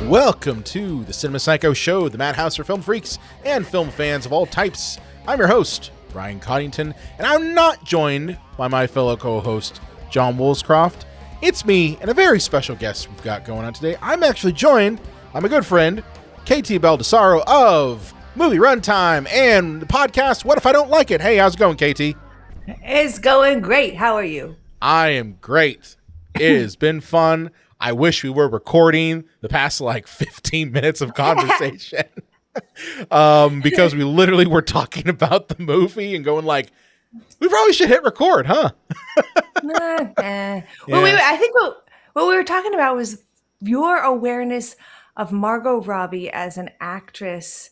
Welcome to the Cinema Psycho Show, the madhouse for film freaks and film fans of all types. I'm your host, Brian Coddington, and I'm not joined by my fellow co-host, John Woolscroft. It's me and a very special guest we've got going on today. I'm actually joined by my good friend, KT Baldassaro of Movie Runtime and the podcast, What If I Don't Like It? Hey, how's it going, KT? It's going great. How are you? I am great. It has been fun. I wish we were recording the past 15 minutes of conversation because we literally were talking about the movie and going we probably should hit record, huh? Well, I think what we were talking about was your awareness of Margot Robbie as an actress.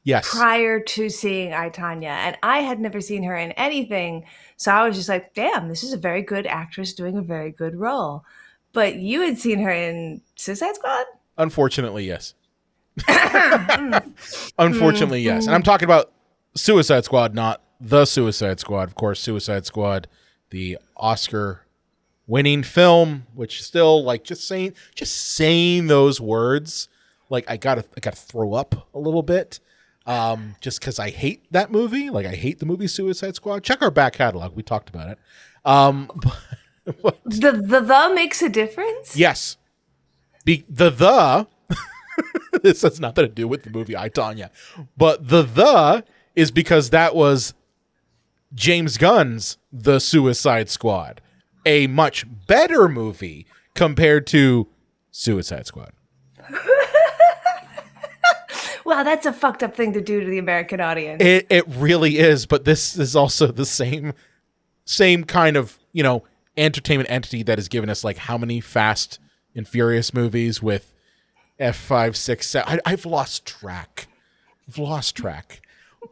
Yes. Prior to seeing I, Tonya, and I had never seen her in anything, so I was just like, damn, this is a very good actress doing a very good role. But you had seen her in Suicide Squad? Unfortunately, yes. Unfortunately, yes. And I'm talking about Suicide Squad, not The Suicide Squad. Of course, Suicide Squad, the Oscar-winning film, which still, just saying those words, I gotta throw up a little bit. Just because I hate that movie. I hate the movie Suicide Squad. Check our back catalog. We talked about it. The makes a difference? Yes. This has nothing to do with the movie I, Tonya. But the is because that was James Gunn's The Suicide Squad. A much better movie compared to Suicide Squad. Wow, that's a fucked up thing to do to the American audience. It really is, but this is also the same kind of, entertainment entity that has given us how many Fast and Furious movies with F5, 6, 7. I've lost track.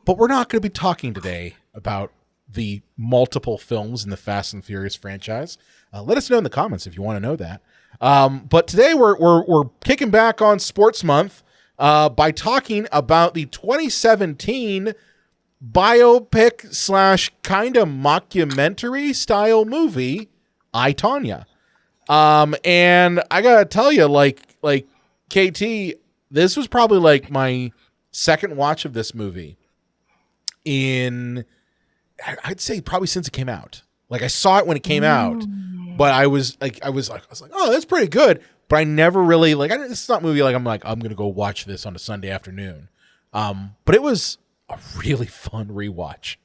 But we're not going to be talking today about the multiple films in the Fast and Furious franchise. Let us know in the comments if you want to know that. But today we're kicking back on Sports Month by talking about the 2017 biopic / kind of mockumentary-style movie, I, Tonya. And I gotta tell you, KT, this was probably my second watch of this movie in, I'd say probably since it came out. I saw it when it came out, but I was like, oh, that's pretty good. But I never really it's not a movie I'm gonna go watch this on a Sunday afternoon. But it was a really fun rewatch.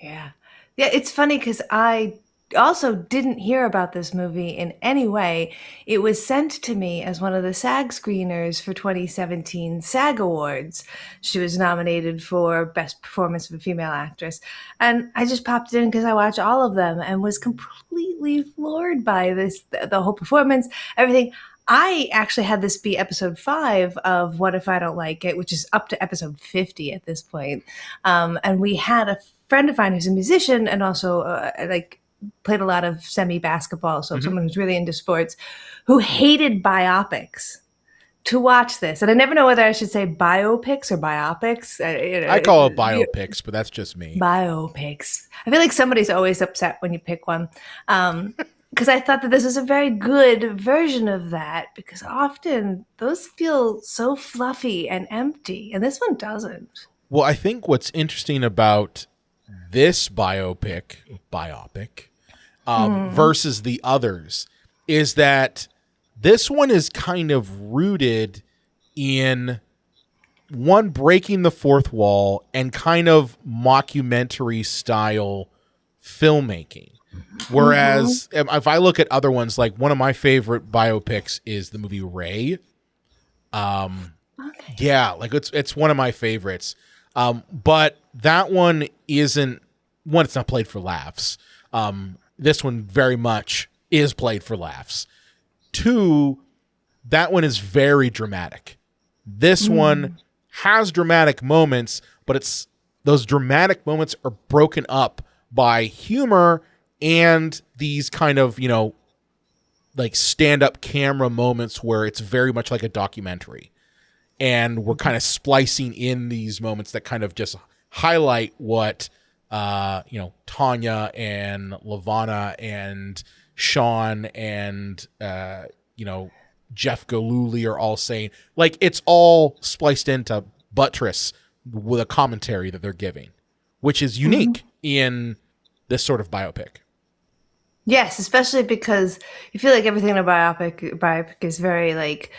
Yeah, it's funny because I also didn't hear about this movie in any way. It was sent to me as one of the SAG screeners for 2017 SAG Awards. She was nominated for Best Performance of a Female Actress. And I just popped it in because I watch all of them and was completely floored by the whole performance, everything. I actually had this be episode 5 of What If I Don't Like It, which is up to episode 50 at this point. And we had a friend of mine who's a musician and also played a lot of semi-basketball, so someone who's really into sports, who hated biopics, to watch this. And I never know whether I should say biopics or biopics. I call it biopics, but that's just me. Biopics. I feel like somebody's always upset when you pick one. Because I thought that this was a very good version of that, because often those feel so fluffy and empty, and this one doesn't. Well, I think what's interesting about this biopic versus the others is that this one is kind of rooted in one, breaking the fourth wall and kind of mockumentary style filmmaking. Whereas if I look at other ones, one of my favorite biopics is the movie Ray. Okay. Yeah, it's one of my favorites. But that one isn't one. It's not played for laughs. This one very much is played for laughs. 2, that one is very dramatic. This one has dramatic moments, but those dramatic moments are broken up by humor and these kind of, stand-up camera moments where it's very much like a documentary. And we're kind of splicing in these moments that kind of just highlight what, Tonya and Lavonna and Sean and, Jeff Galooly are all saying. Like, it's all spliced into buttress with a commentary that they're giving, which is unique in this sort of biopic. Yes, especially because you feel like everything in a biopic is very like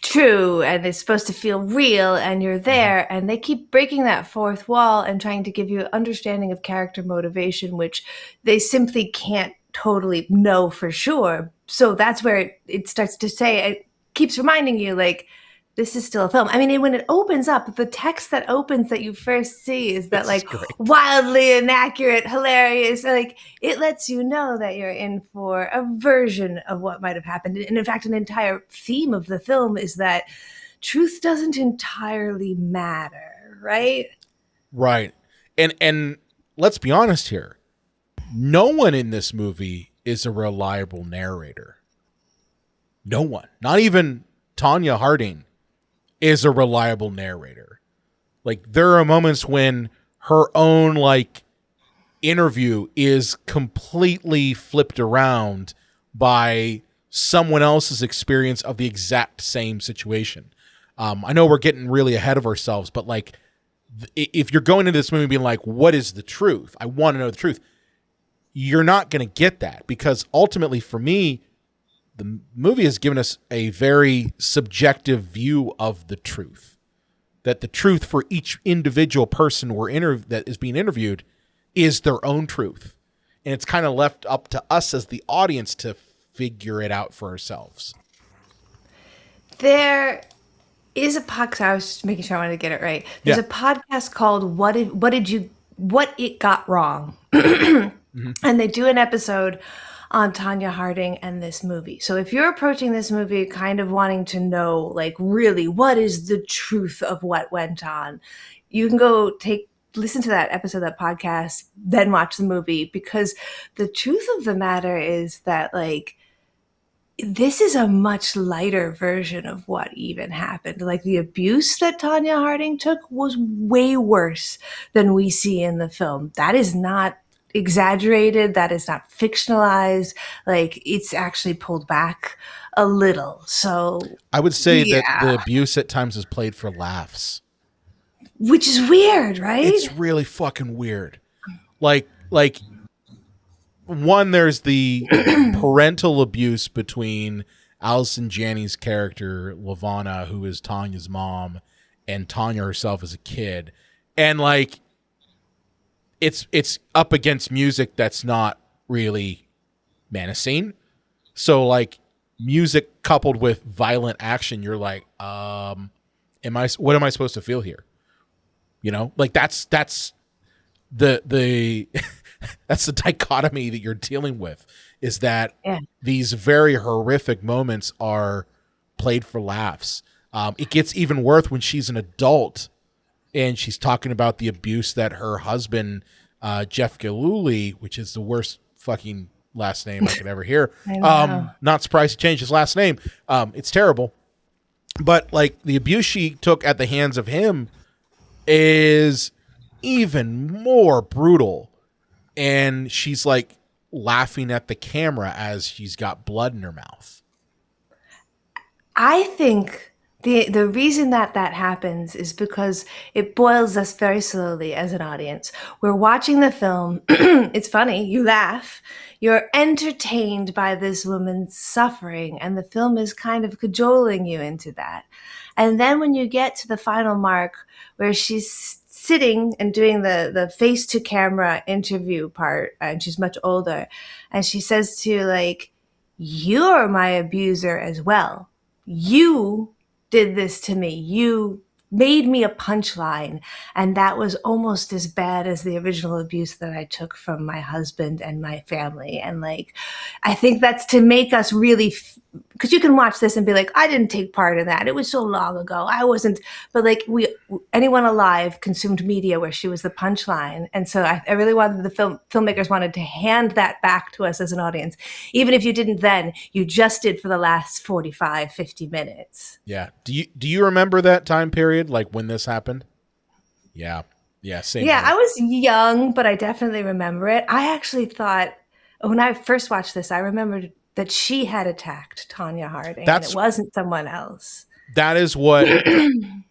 true and it's supposed to feel real and you're there, and they keep breaking that fourth wall and trying to give you an understanding of character motivation, which they simply can't totally know for sure. So that's where it starts to say, it keeps reminding you like, this is still a film. I mean, when it opens up, the text that opens that you first see is that like wildly inaccurate, hilarious. Like, it lets you know that you're in for a version of what might have happened. And in fact, an entire theme of the film is that truth doesn't entirely matter, right? Right. And let's be honest here. No one in this movie is a reliable narrator. No one. Not even Tonya Harding is a reliable narrator. Like, there are moments when her own like interview is completely flipped around by someone else's experience of the exact same situation. I know we're getting really ahead of ourselves, but like, if you're going into this movie being like, what is the truth? I want to know the truth. You're not going to get that, because ultimately for me, the movie has given us a very subjective view of the truth. That the truth for each individual person that is being interviewed is their own truth. And it's kind of left up to us as the audience to figure it out for ourselves. There is a podcast. I was just making sure I wanted to get it right. There's a podcast called What It Got Wrong. And they do an episode on Tonya Harding and this movie. So if you're approaching this movie kind of wanting to know, like, really, what is the truth of what went on, you can go listen to that episode, that podcast, then watch the movie, because the truth of the matter is that, like, this is a much lighter version of what even happened. Like, the abuse that Tonya Harding took was way worse than we see in the film. That is not exaggerated. That is not fictionalized. Like, it's actually pulled back a little. So I would say that the abuse at times is played for laughs, which is weird, right? It's really fucking weird. Like one, there's the parental abuse between Allison Janney's character, Lavonna, who is Tanya's mom, and Tonya herself as a kid. And like, it's up against music that's not really menacing. So like, music coupled with violent action, you're like, what am I supposed to feel here? You know, like that's the that's the dichotomy that you're dealing with, is that these very horrific moments are played for laughs. It gets even worse when she's an adult and she's talking about the abuse that her husband, Jeff Galooly, which is the worst fucking last name I could ever hear. Not surprised he changed his last name. It's terrible. But like, the abuse she took at the hands of him is even more brutal. And she's like laughing at the camera as she's got blood in her mouth. I think the reason that happens is because it boils us very slowly as an audience. We're watching the film. It's funny. You laugh. You're entertained by this woman's suffering, and the film is kind of cajoling you into that. And then when you get to the final mark where she's sitting and doing the face to camera interview part, and she's much older, and she says to you, like, you're my abuser as well. You did this to me. You made me a punchline, and that was almost as bad as the original abuse that I took from my husband and my family. And like, I think that's to make us really, because you can watch this and be like, I didn't take part in that. It was so long ago. I wasn't, but like, anyone alive consumed media where she was the punchline. And so I really wanted filmmakers wanted to hand that back to us as an audience. Even if you didn't then, you just did for the last 45, 50 minutes. Yeah. Do you remember that time period? Like when this happened? Yeah. Yeah. Same. Yeah. I was young, but I definitely remember it. I actually thought when I first watched this, I remembered that she had attacked Tonya Harding and That's it wasn't someone else. That is what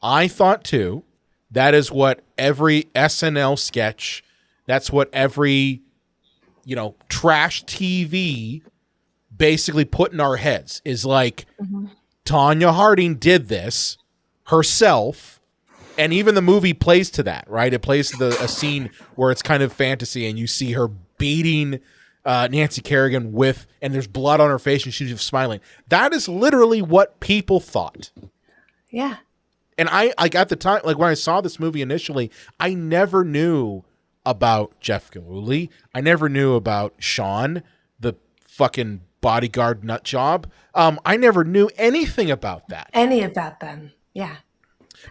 I thought too. That is what every SNL sketch, that's what every, trash TV basically put in our heads is like, Tonya Harding did this herself. And even the movie plays to that, right? It plays to a scene where it's kind of fantasy and you see her beating Nancy Kerrigan and there's blood on her face and she's just smiling. That is literally what people thought. Yeah. And I at the time, like when I saw this movie initially, I never knew about Jeff Gillooly. I never knew about Sean, the fucking bodyguard nut job. I never knew anything about that. Any about them. Yeah.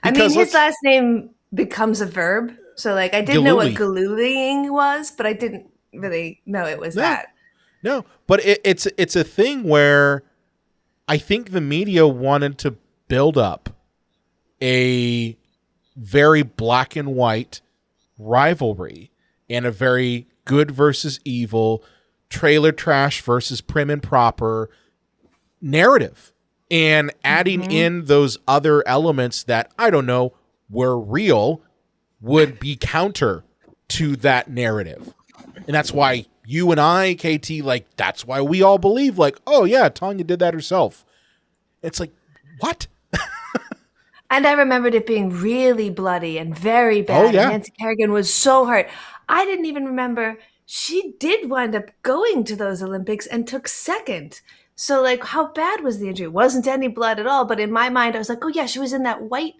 Because his last name becomes a verb. So like I didn't know what Gilloolying was, but I didn't really know it was that. No, but it's a thing where I think the media wanted to build up a very black and white rivalry and a very good versus evil, trailer trash versus prim and proper narrative. And adding in those other elements that, I don't know, were real would be counter to that narrative. And that's why you and I, KT, like, that's why we all believe, like, oh, yeah, Tonya did that herself. It's like, what? And I remembered it being really bloody and very bad. Oh, yeah. And Nancy Kerrigan was so hurt. I didn't even remember she did wind up going to those Olympics and took second. So, like, how bad was the injury? It wasn't any blood at all. But in my mind, I was like, oh, yeah, she was in that white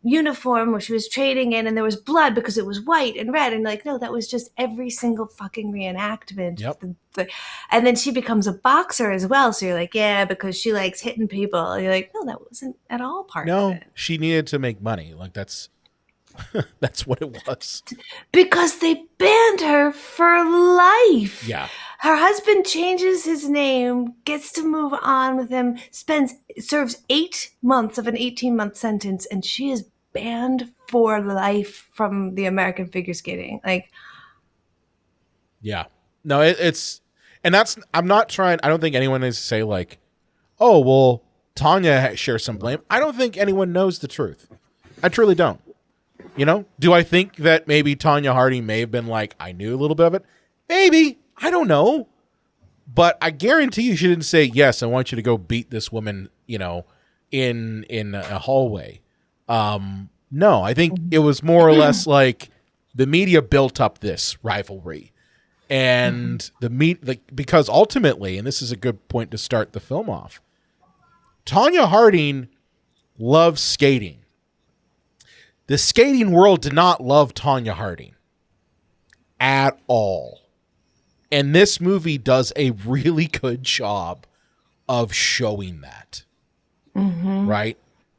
uniform where she was trading in and there was blood because it was white and red. And like, no, that was just every single fucking reenactment. Yep. And then she becomes a boxer as well. So you're like, yeah, because she likes hitting people. And you're like, no, that wasn't at all part of it. No, she needed to make money. Like, that's what it was. Because they banned her for life. Yeah. Her husband changes his name, gets to move on with him, serves 8 months of an 18-month sentence, and she is banned for life from the American figure skating. Like, yeah, no, and that's, I'm not trying, I don't think anyone needs to say like, oh, well, Tonya shares some blame. I don't think anyone knows the truth. I truly don't. Do I think that maybe Tonya Harding may have been like, I knew a little bit of it? Maybe. I don't know. But I guarantee you she didn't say, yes, I want you to go beat this woman, in a hallway. No, I think it was more or less like the media built up this rivalry. And because ultimately, and this is a good point to start the film off, Tonya Harding loves skating. The skating world did not love Tonya Harding at all. And this movie does a really good job of showing that. Right?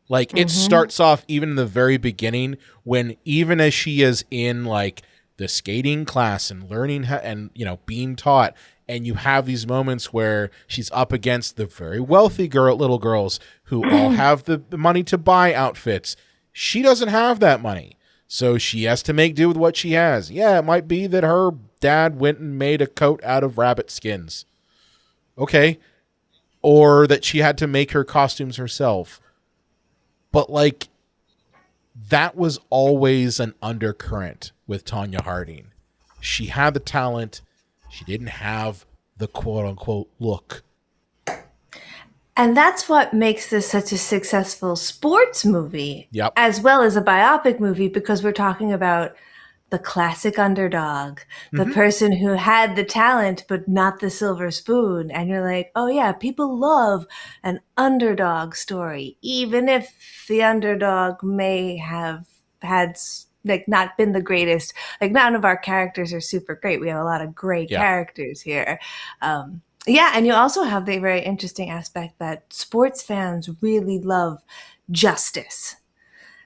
Like, it starts off even in the very beginning when even as she is in, like, the skating class and learning how, and, being taught, and you have these moments where she's up against the very wealthy little girls who all have the money to buy outfits. She doesn't have that money. So she has to make do with what she has. Yeah, it might be that her dad went and made a coat out of rabbit skins. Okay. Or that she had to make her costumes herself. But like, that was always an undercurrent with Tonya Harding. She had the talent. She didn't have the quote unquote look. And that's what makes this such a successful sports movie, yep, as well as a biopic movie, because we're talking about the classic underdog, the person who had the talent but not the silver spoon. And you're like, oh yeah, people love an underdog story, even if the underdog may have had like not been the greatest. Like, none of our characters are super great. We have a lot of great characters here. Yeah, and you also have the very interesting aspect that sports fans really love justice.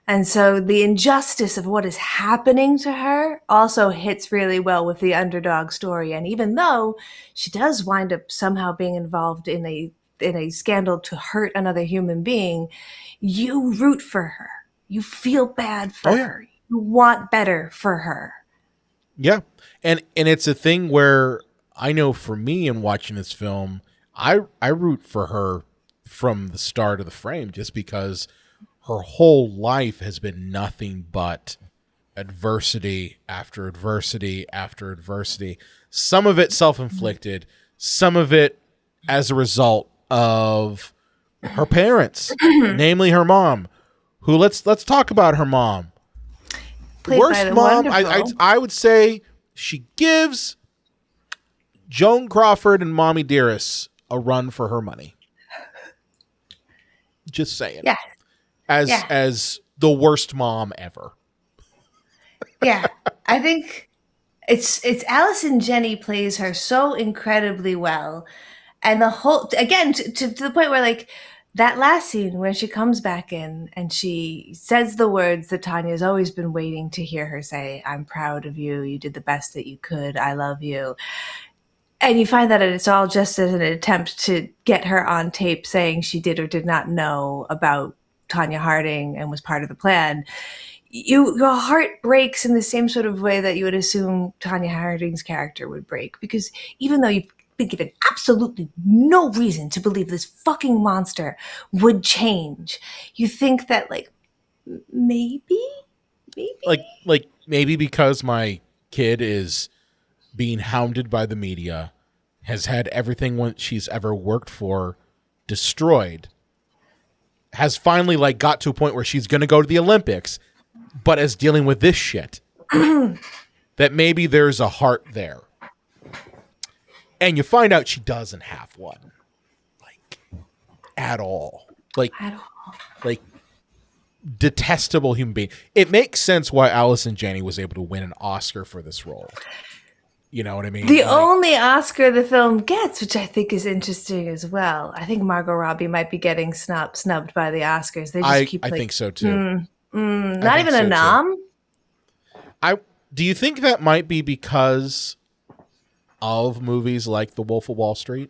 And so the injustice of what is happening to her also hits really well with the underdog story. And even though she does wind up somehow being involved in a scandal to hurt another human being, you root for her. You feel bad for her. You want better for her. Yeah. And it's a thing where I know for me in watching this film, I root for her from the start of the frame just because her whole life has been nothing but adversity after adversity after adversity. Some of it self-inflicted, some of it as a result of her parents, namely her mom, who let's talk about her mom. Played Worst by the mom, wonderful. I would say she gives Joan Crawford and Mommy Dearest a run for her money. Just saying. Yeah. As the worst mom ever. Yeah. I think it's Allison Janney plays her so incredibly well. And the whole, again, to the point where, like, that last scene where she comes back in and she says the words that Tanya's always been waiting to hear her say, I'm proud of you. You did the best that you could. I love you. And you find that it's all just as an attempt to get her on tape saying she did or did not know about Tonya Harding and was part of the plan. Your heart breaks in the same sort of way that you would assume Tonya Harding's character would break. Because even though you've been given absolutely no reason to believe this fucking monster would change, you think that, like, maybe? Like maybe because my kid is being hounded by the media, has had everything she's ever worked for destroyed, has finally like got to a point where she's going to go to the Olympics, but is dealing with this shit. That maybe there's a heart there. And you find out she doesn't have one. Like, at all. Like, detestable human being. It makes sense why Allison Janney was able to win an Oscar for this role. You know what I mean? The only Oscar the film gets, which I think is interesting as well. I think Margot Robbie might be getting snubbed by the Oscars. They just keep. I think so too. Not even a nom. Do you think that might be because of movies like The Wolf of Wall Street?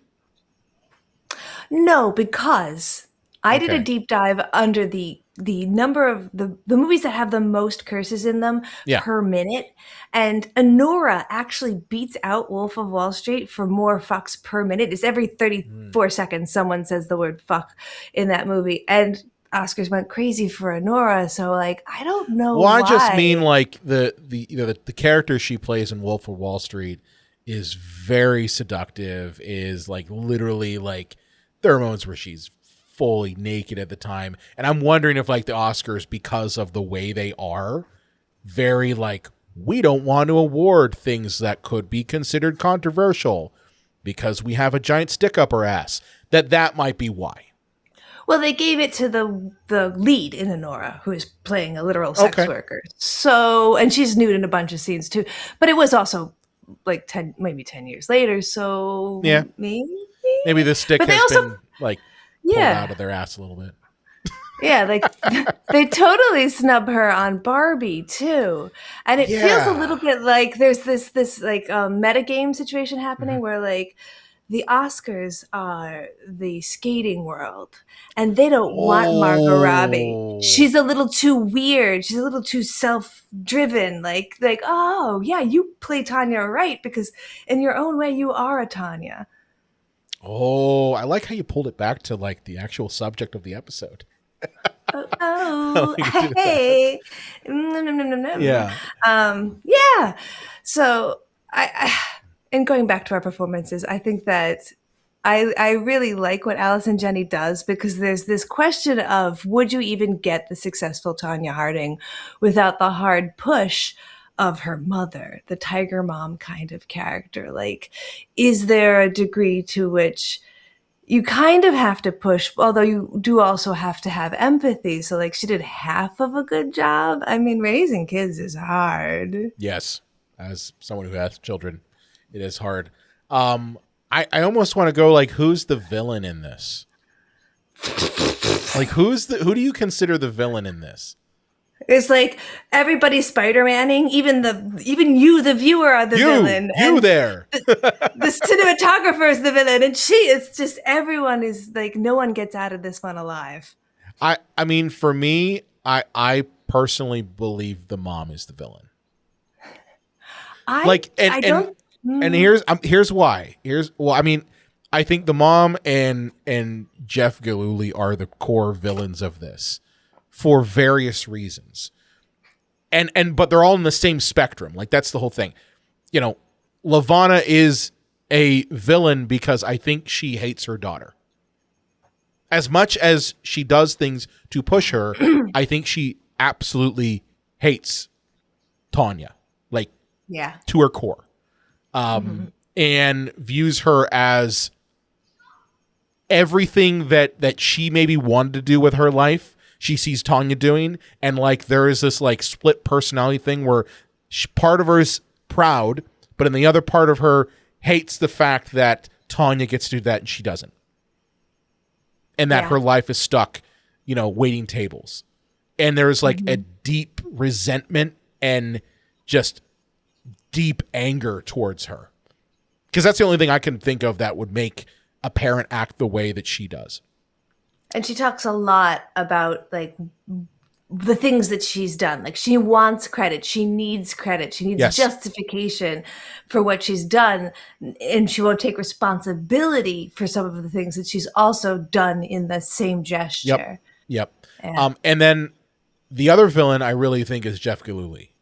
No, because I did a deep dive under the number of the movies that have the most curses in them per minute. And Anora actually beats out Wolf of Wall Street for more fucks per minute. It's every 34 seconds someone says the word fuck in that movie. And Oscars went crazy for Anora. So, like, I don't know why. I just mean, like, the character she plays in Wolf of Wall Street is very seductive, is, like, literally, like, there are moments where she's fully naked at the time. And I'm wondering if, like, the Oscars, because of the way they are, very, like, we don't want to award things that could be considered controversial because we have a giant stick up our ass. That might be why. Well, they gave it to the lead in Anora, who is playing a literal sex worker. So, and she's nude in a bunch of scenes too. But it was also like 10 years later. So maybe the stick has been like pulled out of their ass a little bit. Yeah, like they totally snub her on Barbie too, and it feels a little bit like there's this like metagame situation happening where, like, the Oscars are the skating world, and they don't want Margot Robbie. She's a little too weird. She's a little too self-driven. Like, oh yeah, you play Tanya right because in your own way you are a Tanya. Oh, I like how you pulled it back to, like, the actual subject of the episode. Hey. No. Yeah. Yeah. So and going back to our performances, I think that I really like what Allison Janney does, because there's this question of, would you even get the successful Tonya Harding without the hard push of her mother, the tiger mom kind of character? Like, is there a degree to which you kind of have to push, although you do also have to have empathy? So, like, she did half of a good job. I mean, raising kids is hard. Yes. As someone who has children, it is hard. I almost want to go, like, who's the villain in this? Like, who do you consider the villain in this? It's like everybody's Spider-Manning, even you, the viewer, are the villain. You there. The cinematographer is the villain, and it's just everyone is like, no one gets out of this one alive. I mean, for me, I personally believe the mom is the villain. And here's why. I mean, I think the mom and Jeff Gillooly are the core villains of this for various reasons. But they're all in the same spectrum. Like, that's the whole thing. You know, Lavonna is a villain because I think she hates her daughter. As much as she does things to push her, I think she absolutely hates Tonya, like, to her core. And views her as everything that she maybe wanted to do with her life, she sees Tonya doing. And like, there is this like split personality thing where part of her is proud, but in the other part of her hates the fact that Tonya gets to do that and she doesn't. And that her life is stuck, you know, waiting tables. And there's like a deep resentment and just deep anger towards her. Because that's the only thing I can think of that would make a parent act the way that she does. And she talks a lot about like the things that she's done. Like, she wants credit. She needs credit. She needs justification for what she's done. And she won't take responsibility for some of the things that she's also done in the same gesture. Yep. And then the other villain I really think is Jeff Gillooly.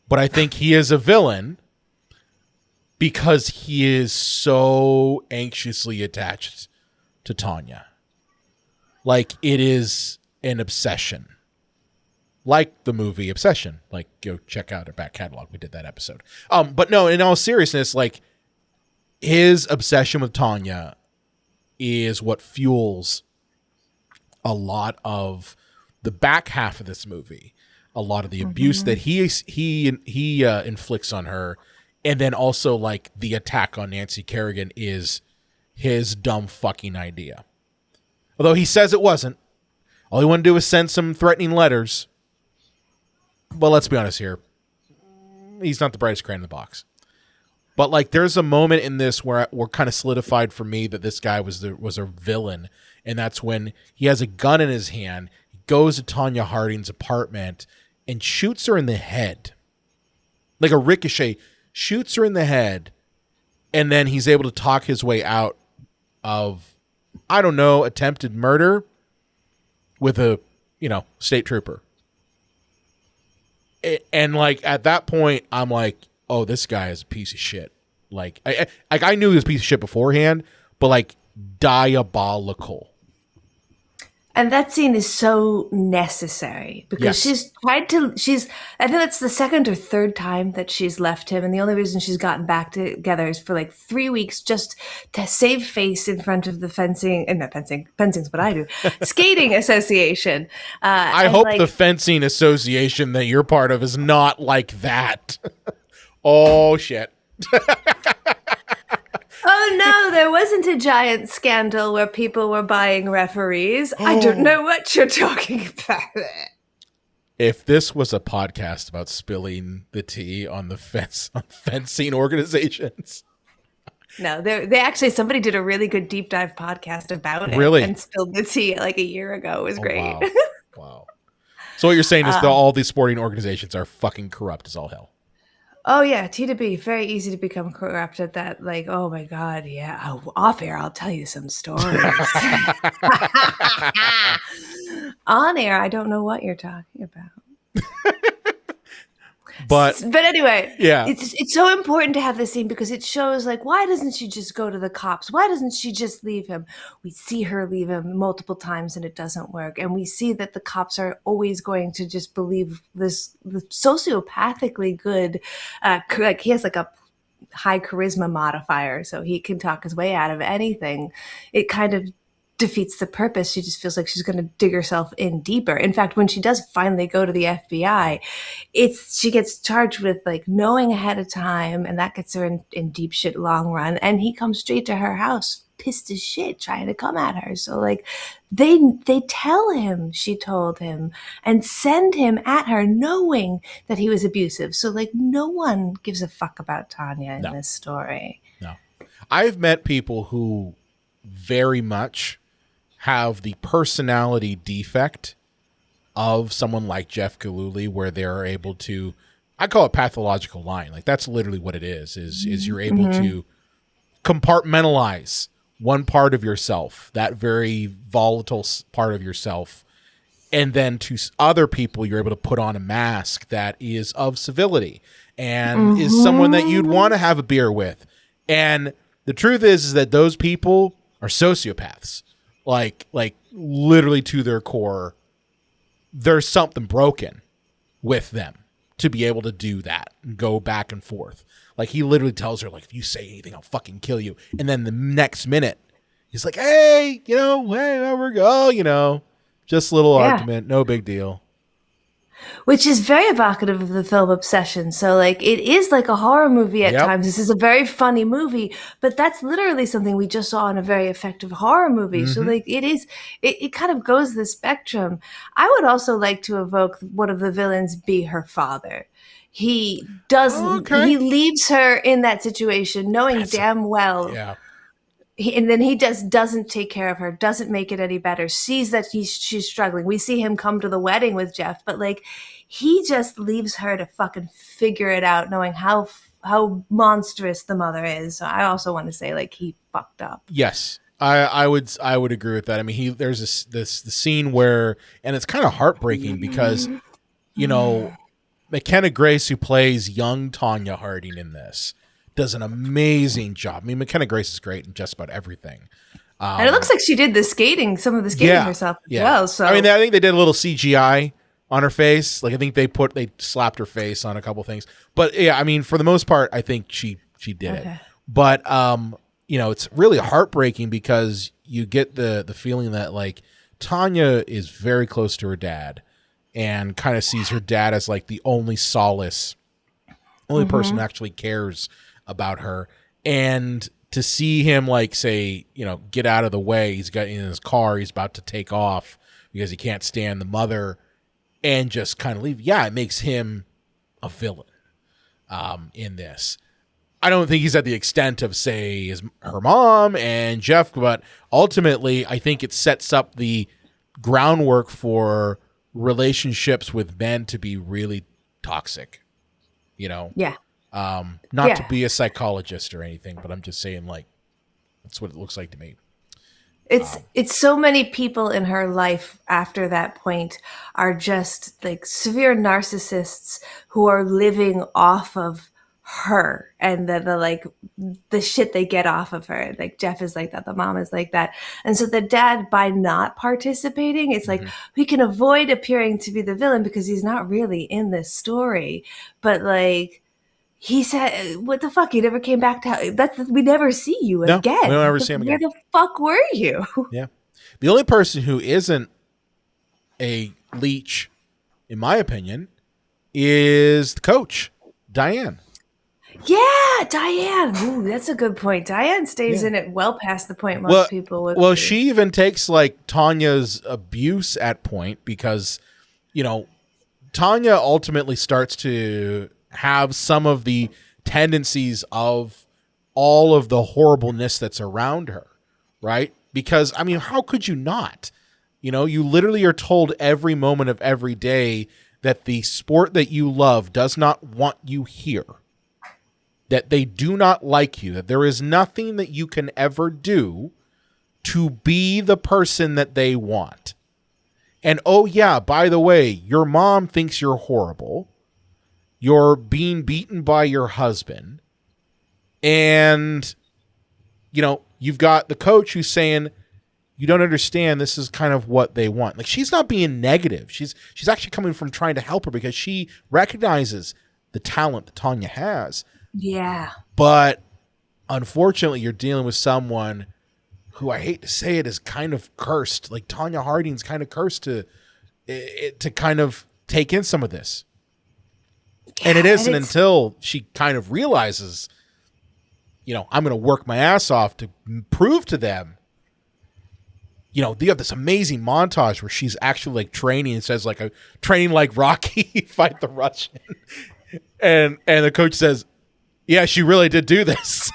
But I think he is a villain because he is so anxiously attached to Tonya. Like, it is an obsession. Like the movie Obsession. Like, go check out our back catalog. We did that episode. But no, in all seriousness, like, his obsession with Tonya is what fuels a lot of the back half of this movie. A lot of the abuse that he inflicts on her. And then also, like, the attack on Nancy Kerrigan is his dumb fucking idea. Although he says it wasn't. All he wanted to do was send some threatening letters. Well, let's be honest here. He's not the brightest crayon in the box. But, like, there's a moment in this where we're kind of solidified for me that this guy was a villain. And that's when he has a gun in his hand, he goes to Tonya Harding's apartment and shoots her in the head. Like a ricochet, shoots her in the head. And then he's able to talk his way out of, I don't know, attempted murder with a, state trooper. And like, at that point, I'm like, oh, this guy is a piece of shit. Like, I knew he was a piece of shit beforehand, but like, diabolical. And that scene is so necessary because I think that's the second or third time that she's left him. And the only reason she's gotten back together is for like 3 weeks just to save face in front of the fencing's what I do, skating association. I hope the fencing association that you're part of is not like that. Oh, shit. Oh, no, there wasn't a giant scandal where people were buying referees. I don't know what you're talking about. If this was a podcast about spilling the tea on the fencing organizations. No, they actually, somebody did a really good deep dive podcast about it. Really? And spilled the tea like a year ago. It was great. Wow. Wow. So what you're saying is that all these sporting organizations are fucking corrupt as all hell. Oh, yeah, T to B. Very easy to become corrupt at that. Like, oh, my God, yeah. Oh, off air, I'll tell you some stories. On air, I don't know what you're talking about. But anyway, yeah, it's so important to have this scene because it shows, like, why doesn't she just go to the cops? Why doesn't she just leave him? We see her leave him multiple times and it doesn't work. And we see that the cops are always going to just believe the sociopathically good, like he has like a high charisma modifier, so he can talk his way out of anything. It kind of defeats the purpose. She just feels like she's going to dig herself in deeper. In fact, when she does finally go to the FBI, she gets charged with like knowing ahead of time, and that gets her in deep shit long run. And he comes straight to her house, pissed as shit, trying to come at her. So like they tell him she told him and send him at her knowing that he was abusive. So like no one gives a fuck about Tonya in this story. No. I've met people who very much have the personality defect of someone like Jeff Gillooly, where they're able to, I call it pathological lying. Like that's literally what it is you're able to compartmentalize one part of yourself, that very volatile part of yourself, and then to other people, you're able to put on a mask that is of civility and is someone that you'd want to have a beer with. And the truth is that those people are sociopaths. Like literally to their core, there's something broken with them to be able to do that and go back and forth. Like, he literally tells her, like, if you say anything, I'll fucking kill you. And then the next minute, he's like, hey, hey, there we go, just a little argument, no big deal. Which is very evocative of the film Obsession. So, like, it is like a horror movie at times. This is a very funny movie, but that's literally something we just saw in a very effective horror movie. So, like, it kind of goes the spectrum. I would also like to evoke one of the villains be her father. He doesn't, he leaves her in that situation knowing damn well. Yeah. And then he just doesn't take care of her, doesn't make it any better, sees that she's struggling. We see him come to the wedding with Jeff, but like, he just leaves her to fucking figure it out, knowing how monstrous the mother is. So I also want to say, like, he fucked up. Yes, I would agree with that. I mean, there's the scene where, and it's kind of heartbreaking because, McKenna Grace, who plays young Tonya Harding in this, does an amazing job. I mean, McKenna Grace is great in just about everything. And it looks like she did some of the skating herself as well. So I mean, I think they did a little CGI on her face. Like, I think they slapped her face on a couple things. But yeah, I mean, for the most part, I think she did it. But it's really heartbreaking because you get the feeling that, like, Tonya is very close to her dad and kind of sees her dad as like the only solace, only person who actually cares about her. And to see him, like, say, get out of the way, he's got in his car, he's about to take off because he can't stand the mother, and just kind of leave. Yeah, it makes him a villain in this. I don't think he's at the extent of, say, her mom and Jeff, but ultimately I think it sets up the groundwork for relationships with men to be really toxic, Yeah. Not to be a psychologist or anything, but I'm just saying, like, that's what it looks like to me. It's so many people in her life after that point are just like severe narcissists who are living off of her and the shit they get off of her. Like, Jeff is like that, the mom is like that. And so the dad, by not participating, it's like, we can avoid appearing to be the villain because he's not really in this story. But, like, he said, what the fuck? You never came back to we never see you again. We don't ever see him again. Where the fuck were you? Yeah. The only person who isn't a leech, in my opinion, is the coach, Diane. Yeah, Diane. Ooh, that's a good point. Diane stays in it well past the point most people would. Well, she even takes, like, Tanya's abuse at point because, Tonya ultimately starts to have some of the tendencies of all of the horribleness that's around her, right? Because, I mean, how could you not? You literally are told every moment of every day that the sport that you love does not want you here, that they do not like you, that there is nothing that you can ever do to be the person that they want. And, oh yeah, by the way, your mom thinks you're horrible. You're being beaten by your husband. And, you've got the coach who's saying, you don't understand, this is kind of what they want. Like, she's not being negative. She's actually coming from trying to help her because she recognizes the talent that Tonya has. Yeah. But unfortunately, you're dealing with someone who, I hate to say it, is kind of cursed. Like, Tonya Harding's kind of cursed to kind of take in some of this. And it isn't until she kind of realizes, I'm going to work my ass off to prove to them. They have this amazing montage where she's actually, like, training. It says, like, training like Rocky, fight the Russian. And the coach says, yeah, she really did do this.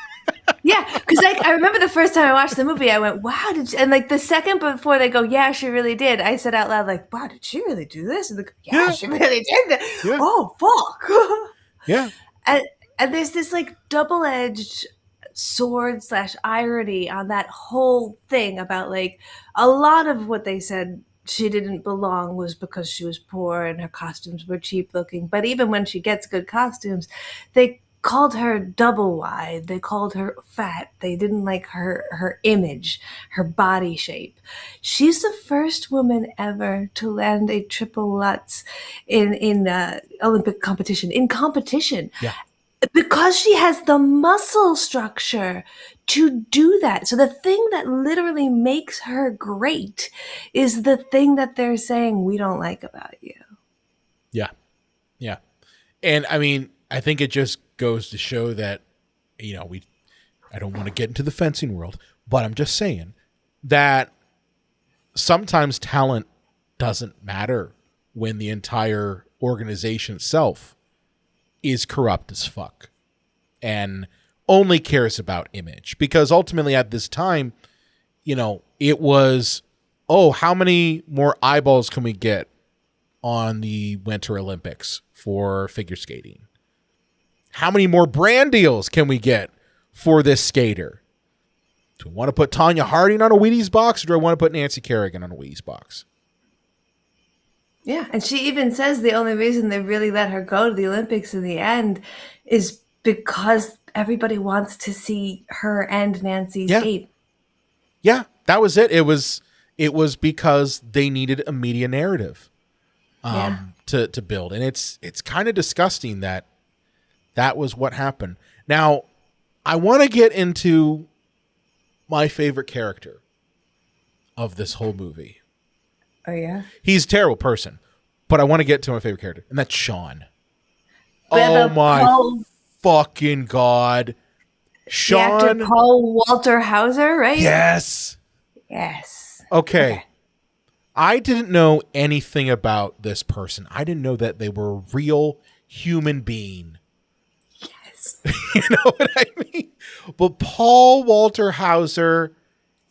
Yeah, because I remember the first time I watched the movie, I went, wow, and like the second before they go, yeah, she really did, I said out loud, like, wow, did she really do this? And yeah, she really did that. Yeah. Oh, fuck. Yeah. And there's this, like, double-edged sword / irony on that whole thing about like a lot of what they said she didn't belong was because she was poor and her costumes were cheap looking. But even when she gets good costumes, they called her double wide. They called her fat. They didn't like her image, her body shape. She's the first woman ever to land a triple Lutz in Olympic competition. In competition. Yeah. Because she has the muscle structure to do that. So the thing that literally makes her great is the thing that they're saying we don't like about you. Yeah. Yeah. And I mean, I think it just goes to show that, you know, I don't want to get into the fencing world, but I'm just saying that sometimes talent doesn't matter when the entire organization itself is corrupt as fuck and only cares about image. Because ultimately at this time, you know, it was, oh, how many more eyeballs can we get on the Winter Olympics for figure skating? How many more brand deals can we get for this skater? Do we want to put Tonya Harding on a Wheaties box, or do I want to put Nancy Kerrigan on a Wheaties box? Yeah, and she even says the only reason they really let her go to the Olympics in the end is because everybody wants to see her and Nancy skate. Yeah, that was it. It was because they needed a media narrative to build. And it's kind of disgusting that was what happened. Now, I want to get into my favorite character of this whole movie. Oh, yeah? He's a terrible person, but I want to get to my favorite character, and that's Sean. But oh, my fucking God. Sean. The actor Paul Walter Hauser, right? Yes. Yes. Okay. I didn't know anything about this person. I didn't know that they were a real human being. Yes. You know what I mean? But Paul Walter Hauser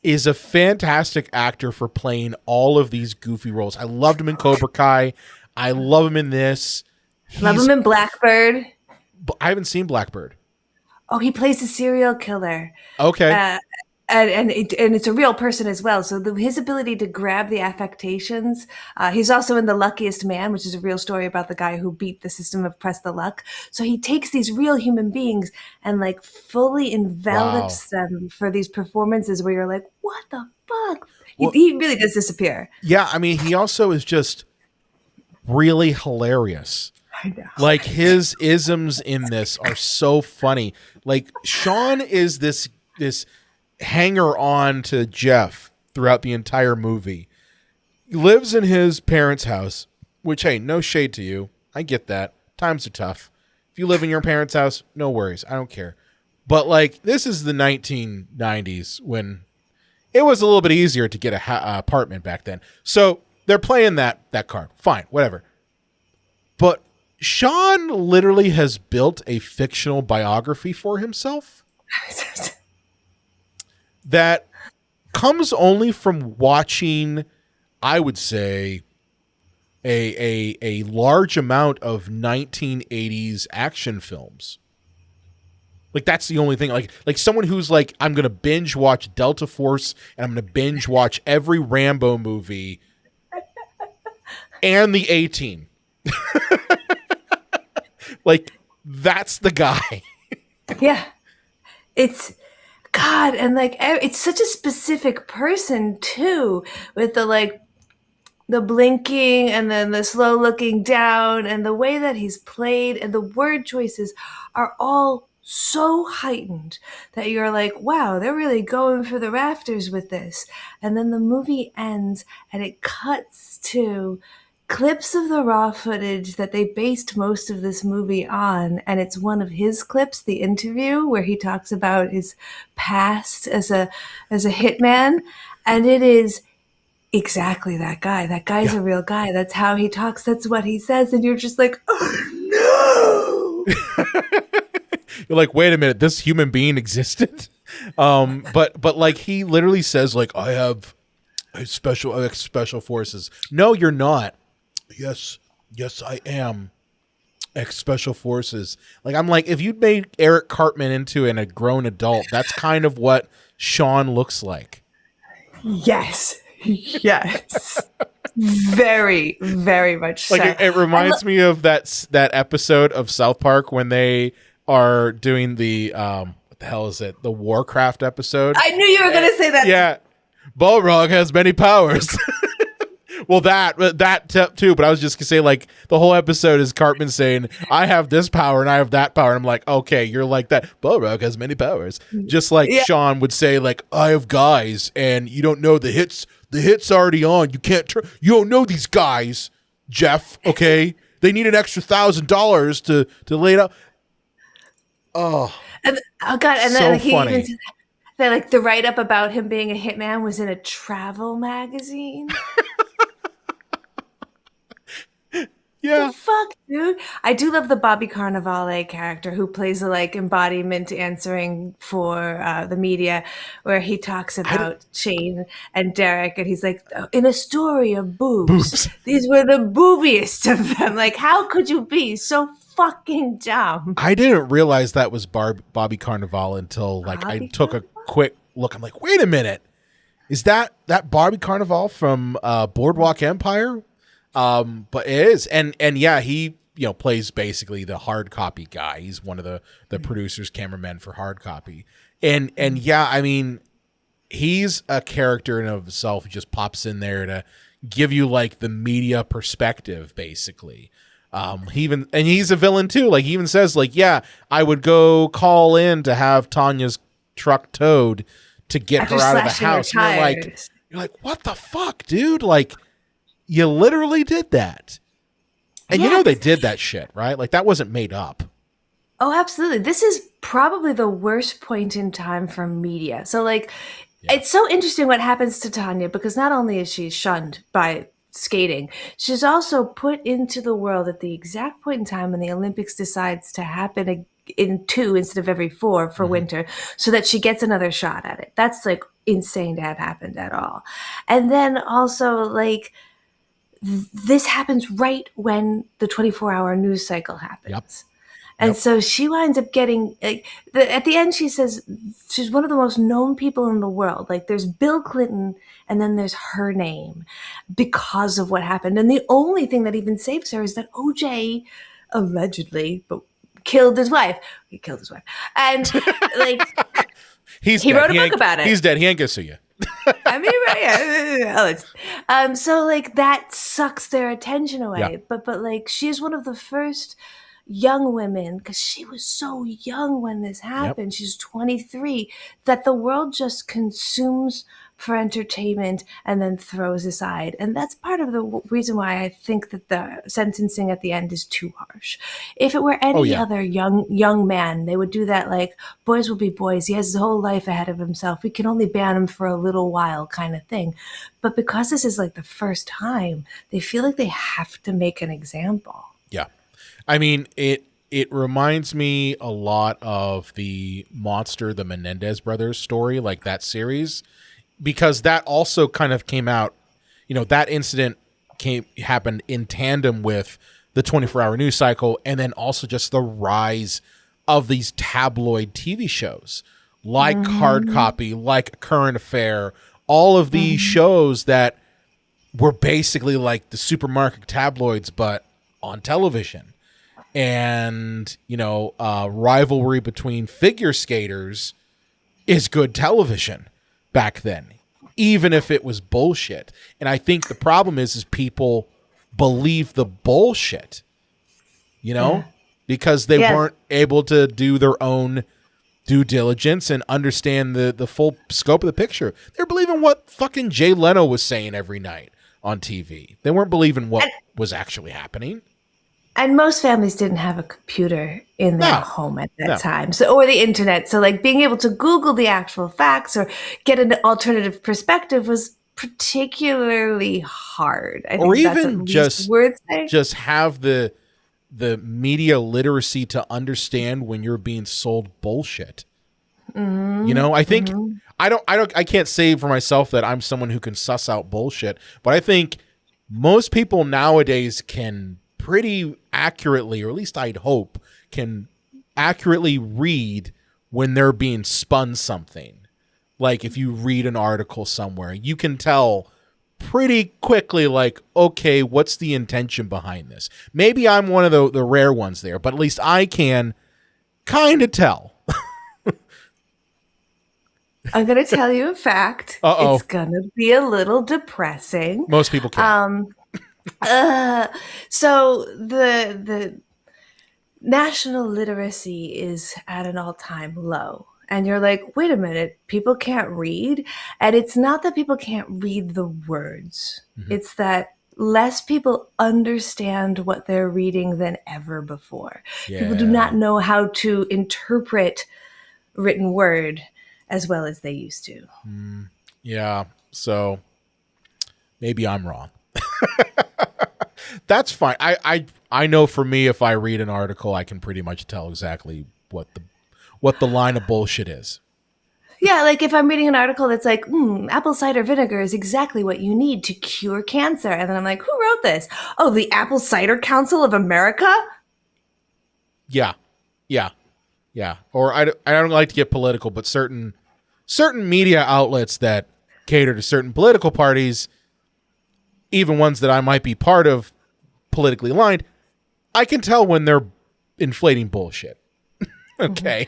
is a fantastic actor for playing all of these goofy roles. I loved him in Cobra Kai. I love him in this. Love him in Blackbird. I haven't seen Blackbird. Oh, he plays a serial killer. Okay. And it's a real person as well. So his ability to grab the affectations. He's also in The Luckiest Man, which is a real story about the guy who beat the system of Press the Luck. So he takes these real human beings and like fully envelops them for these performances where you're like, what the fuck? He really does disappear. Yeah, I mean, he also is just really hilarious. I know. Like his isms in this are so funny. Like Sean is this hanger on to Jeff throughout the entire movie. He lives in his parents' house, which, hey, no shade to you. I get that. Times are tough. If you live in your parents' house, no worries. I don't care. But like, this is the 1990s when it was a little bit easier to get a apartment back then. So they're playing that card. Fine, whatever. But Sean literally has built a fictional biography for himself that comes only from watching, I would say, a large amount of 1980s action films. Like that's the only thing. Like someone who's like, I'm gonna binge watch Delta Force and I'm gonna binge watch every Rambo movie and the A-Team. Like that's the guy. Yeah. It's God, and like it's such a specific person too, with the blinking and then the slow looking down and the way that he's played and the word choices are all so heightened that you're like, wow, they're really going for the rafters with this. And then the movie ends and it cuts to clips of the raw footage that they based most of this movie on, and it's one of his clips, the interview where he talks about his past as a hitman, and it is exactly that guy. That guy's a real guy. That's how he talks. That's what he says, and you're just like, oh no. You're like, wait a minute, this human being existed. But like he literally says like, I have special forces. No, you're not. Yes, I am. ex special forces. Like, I'm like, if you'd made Eric Cartman into a grown adult, that's kind of what Sean looks like. Yes. Yes. Very, very much so. Like, it reminds me of that episode of South Park when they are doing the what the hell is it? The Warcraft episode. I knew you were going to say that. Yeah. Balrog has many powers. Well, that too, but I was just gonna say, like, the whole episode is Cartman saying, I have this power and I have that power. And I'm like, okay, you're like that. Balrog has many powers. Just like Sean would say, like, I have guys and you don't know the hit's already on. You can't, you don't know these guys, Jeff. Okay. They need an extra $1,000 to lay it out. Oh God. And so then funny. even that, like, the write-up about him being a hitman was in a travel magazine. Yeah. The fuck, dude. I do love the Bobby Cannavale character who plays a, like, embodiment answering for the media, where he talks about Shane and Derek, and he's like, in a story of boobs. These were the boobiest of them. Like, how could you be so fucking dumb? I didn't realize that was Bobby Cannavale until, like, I took a quick look. I'm like, wait a minute. Is that Bobby Cannavale from Boardwalk Empire? But it is, and yeah, he plays basically the hard copy guy. He's one of the producers, cameramen for hard copy, and yeah, I mean, he's a character in of himself. He just pops in there to give you, like, the media perspective, basically. He's a villain too. Like, he even says, like, yeah, I would go call in to have Tanya's truck towed to get her out of the house. And you're like, what the fuck, dude? Like, you literally did that. And they did that shit, right? Like, that wasn't made up. Oh, absolutely. This is probably the worst point in time for media. So, like, it's so interesting what happens to Tanya, because not only is she shunned by skating, she's also put into the world at the exact point in time when the Olympics decides to happen in 2 instead of every 4 for winter, so that she gets another shot at it. That's, like, insane to have happened at all. And then also, like, this happens right when the 24-hour news cycle happens. Yep. And so she winds up getting, like, at the end, she says she's one of the most known people in the world. Like, there's Bill Clinton and then there's her name because of what happened. And the only thing that even saves her is that OJ allegedly killed his wife. He killed his wife. And, like, he wrote a book about it. He's dead. He ain't gonna sue you. I mean, yeah. So, like, that sucks their attention away. Yeah. But like, she's one of the first young women, because she was so young when this happened. Yep. She's 23, that the world just consumes for entertainment and then throws aside. And that's part of the reason why I think that the sentencing at the end is too harsh. If it were any other young man, they would do that, like, boys will be boys. He has his whole life ahead of himself. We can only ban him for a little while kind of thing. But because this is, like, the first time, they feel like they have to make an example. Yeah. I mean, it reminds me a lot of the Monster, the Menendez brothers story, like that series, because that also kind of came out, that incident happened in tandem with the 24-hour news cycle, and then also just the rise of these tabloid TV shows like Hard Copy, like Current Affair, all of these shows that were basically like the supermarket tabloids, but on television. And, rivalry between figure skaters is good television back then, even if it was bullshit. And I think the problem is people believe the bullshit, because they weren't able to do their own due diligence and understand the full scope of the picture. They're believing what fucking Jay Leno was saying every night on TV. They weren't believing what was actually happening. And most families didn't have a computer in their home at that time, or the internet. So, like, being able to Google the actual facts or get an alternative perspective was particularly hard. I or think even just have the media literacy to understand when you're being sold bullshit. I think I can't say for myself that I'm someone who can suss out bullshit, but I think most people nowadays can pretty accurately, or at least I'd hope, can accurately read when they're being spun something. Like if you read an article somewhere, you can tell pretty quickly, like, okay, what's the intention behind this? Maybe I'm one of the rare ones there, but at least I can kind of tell. I'm going to tell you a fact. Uh-oh. It's going to be a little depressing. Most people can. So the national literacy is at an all-time low. And you're like, wait a minute, people can't read? And it's not that people can't read the words. Mm-hmm. It's that less people understand what they're reading than ever before. Yeah. People do not know how to interpret written word as well as they used to. Yeah, so maybe I'm wrong. That's fine. I know for me, if I read an article, I can pretty much tell exactly what the line of bullshit is. Yeah, like if I'm reading an article that's like, apple cider vinegar is exactly what you need to cure cancer. And then I'm like, who wrote this? Oh, the Apple Cider Council of America? Yeah. Or I don't like to get political, but certain media outlets that cater to certain political parties, even ones that I might be part of politically aligned, I can tell when they're inflating bullshit. Okay.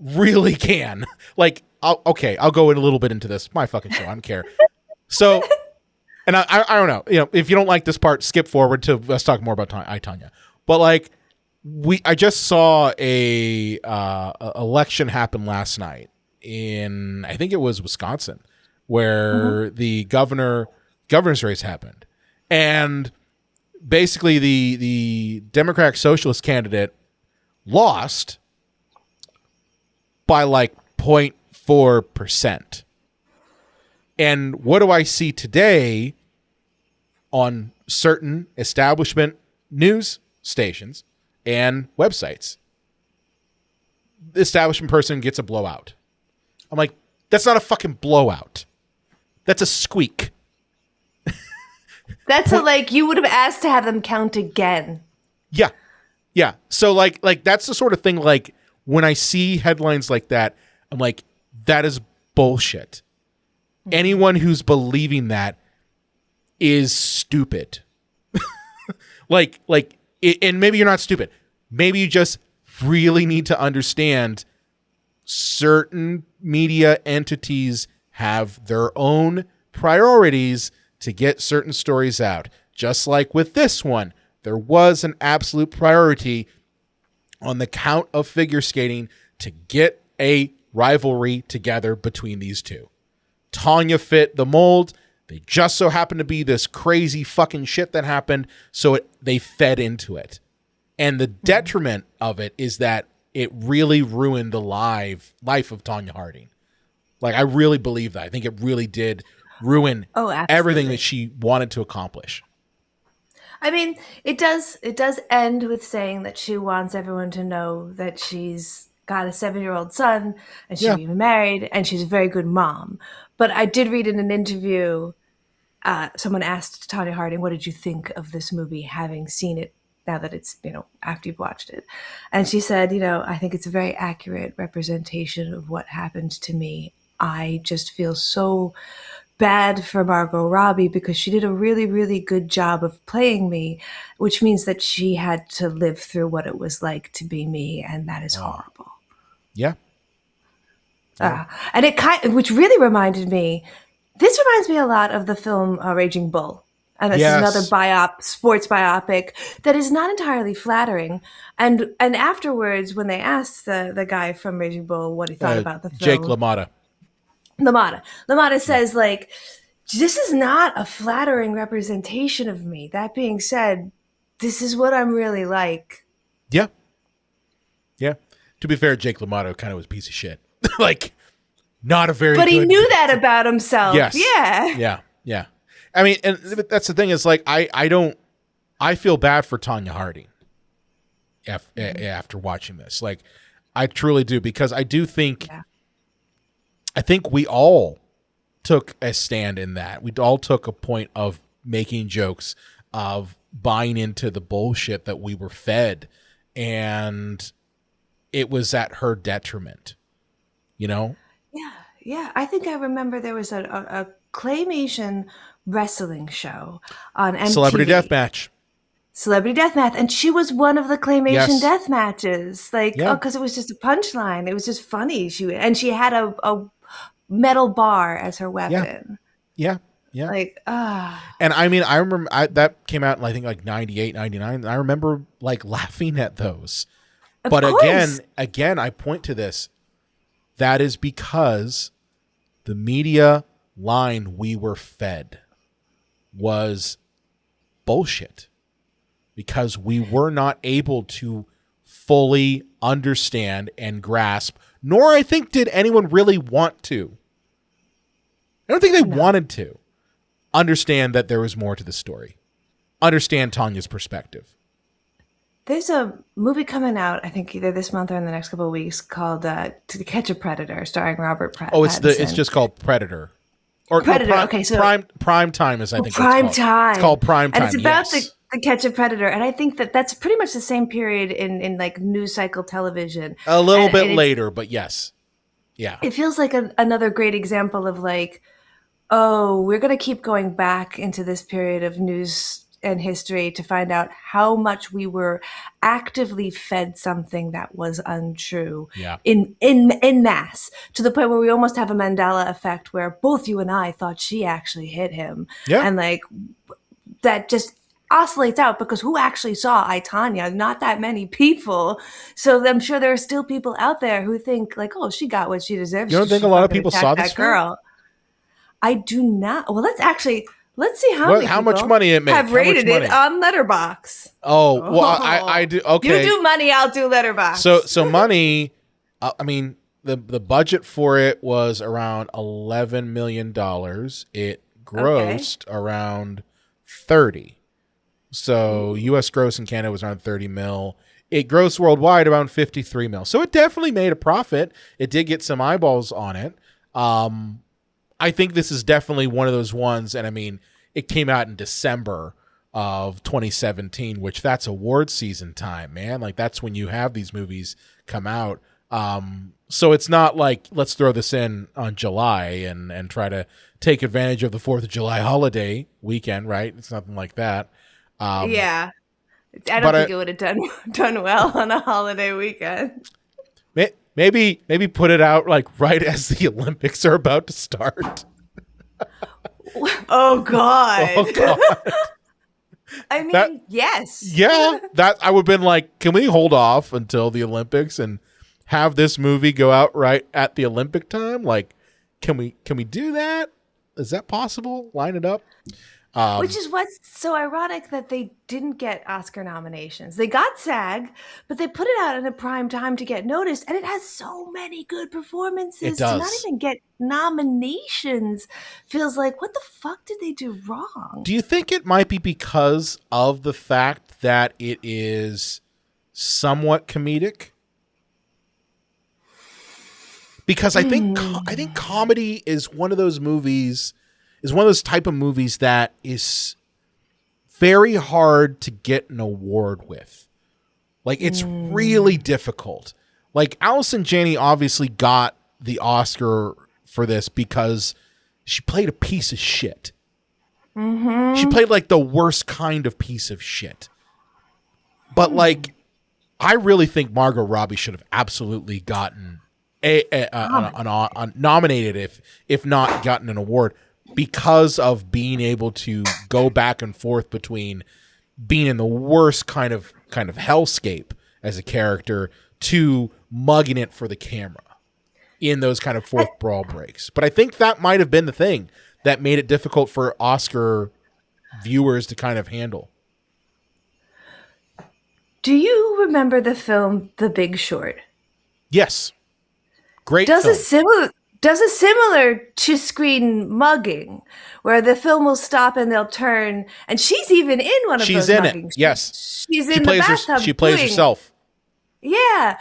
Really can. Like, I'll go in a little bit into this. My fucking show. I don't care. So, and I don't know. You know, if you don't like this part, skip forward to let's talk more about Tonya. But like, I just saw a election happen last night in, I think it was Wisconsin, where the governor's race happened, and basically the Democratic Socialist candidate lost by like 0.4%. And what do I see today on certain establishment news stations and websites? The establishment person gets a blowout. I'm like, that's not a fucking blowout. That's a squeak. That's like you would have asked to have them count again. Yeah. So like that's the sort of thing, like when I see headlines like that, I'm like, that is bullshit. Anyone who's believing that is stupid. And maybe you're not stupid. Maybe you just really need to understand certain media entities have their own priorities to get certain stories out. Just like with this one, there was an absolute priority on the count of figure skating to get a rivalry together between these two. Tonya fit the mold. They just so happened to be this crazy fucking shit that happened, so they fed into it. And the detriment of it is that it really ruined the life of Tonya Harding. Like, I really believe that. I think it really did ruin everything that she wanted to accomplish. I mean, it does end with saying that she wants everyone to know that she's got a 7-year-old son and she's even married and she's a very good mom. But I did read in an interview, someone asked Tonya Harding, what did you think of this movie, having seen it now that it's, after you've watched it? And she said, I think it's a very accurate representation of what happened to me. I just feel so bad for Margot Robbie because she did a really, really good job of playing me, which means that she had to live through what it was like to be me, and that is horrible. Yeah. And which really reminded me, this reminds me a lot of the film Raging Bull. And this is another sports biopic that is not entirely flattering. And afterwards, when they asked the guy from Raging Bull what he thought about the film, Jake LaMotta says, like, this is not a flattering representation of me. That being said, this is what I'm really like. Yeah. To be fair, Jake LaMotta kind of was a piece of shit. Like, not a very But good... he knew that about himself. Yes. Yeah. I mean, and that's the thing is, like, I feel bad for Tonya Harding after watching this. Like, I truly do, because I do think... Yeah. I think we all took a stand in that. We all took a point of making jokes of buying into the bullshit that we were fed, and it was at her detriment, you know? Yeah, yeah. I think I remember there was a claymation wrestling show on MTV. Celebrity Deathmatch. Celebrity Deathmatch, and she was one of the claymation Yes. death matches. Like, Yeah. because it was just a punchline. It was just funny. She had a metal bar as her weapon. Yeah. Yeah. Like, And I mean, I remember that came out in, I think, like 98, 99. And I remember like laughing at those. But course. again, I point to this. That is because the media line we were fed was bullshit. Because we were not able to fully understand and grasp, nor I think did anyone really want to. I don't think they wanted to understand that there was more to the story. Understand Tonya's perspective. There's a movie coming out, I think either this month or in the next couple of weeks, called To Catch a Predator, starring Robert Pattinson. Oh, it's just called Predator. Or Predator. No, Okay, so prime time is, I think, Prime what it's called. Time. It's called Prime Time. And it's about yes. the Catch a Predator, and I think that's pretty much the same period in like news cycle television. A little bit later, but yes. Yeah. It feels like another great example of like, oh, we're going to keep going back into this period of news and history to find out how much we were actively fed something that was untrue in mass, to the point where we almost have a Mandela effect where both you and I thought she actually hit him. Yeah. And like that just oscillates out, because who actually saw I, Tonya? Not that many people. So I'm sure there are still people out there who think like, oh, she got what she deserved. You don't think a lot of people saw this girl? I do not. Well, let's see how much money it made. Have rated it on Letterboxd. Oh, well, I do. Okay, you do money, I'll do Letterboxd. So money. I mean, the budget for it was around $11 million. It grossed around 30. So U.S. gross in Canada was around 30 mil. It grossed worldwide around 53 mil. So it definitely made a profit. It did get some eyeballs on it. I think this is definitely one of those ones, and I mean, it came out in December of 2017, which that's award season time, man. Like, that's when you have these movies come out. So it's not like, let's throw this in on July and try to take advantage of the 4th of July holiday weekend, right? It's nothing like that. Yeah. I don't think it would have done well on a holiday weekend. Maybe put it out like right as the Olympics are about to start. Oh God. I mean, yes. Yeah, that I would have been like, can we hold off until the Olympics and have this movie go out right at the Olympic time? Like, can we do that? Is that possible? Line it up. Which is what's so ironic, that they didn't get Oscar nominations. They got SAG, but they put it out in a prime time to get noticed, and it has so many good performances. It does. To not even get nominations feels like, what the fuck did they do wrong? Do you think it might be because of the fact that it is somewhat comedic? Because I think comedy is one of those movies, is one of those type of movies that is very hard to get an award with. Like, it's really difficult. Like, Allison Janney obviously got the Oscar for this because she played a piece of shit. Mm-hmm. She played like the worst kind of piece of shit. But like, I really think Margot Robbie should have absolutely gotten nominated, if not gotten an award, because of being able to go back and forth between being in the worst kind of hellscape as a character to mugging it for the camera in those kind of fourth brawl breaks. But I think that might have been the thing that made it difficult for Oscar viewers to kind of handle. Do you remember the film The Big Short? Yes. Great film. Does a similar to screen mugging, where the film will stop and they'll turn, and she's even in one of those muggings. Yes. She's in the bathtub. She plays herself. Yeah.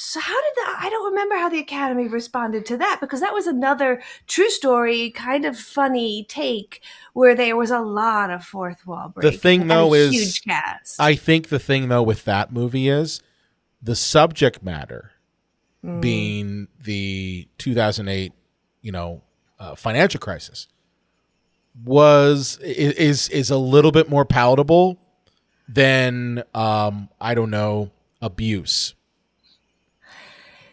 So how did that? I don't remember how the Academy responded to that, because that was another true story, kind of funny take where there was a lot of fourth wall The breaking thing, and though, a is huge cast. I think the thing, though, with that movie is the subject matter being the 2008, financial crisis is a little bit more palatable than I don't know, abuse.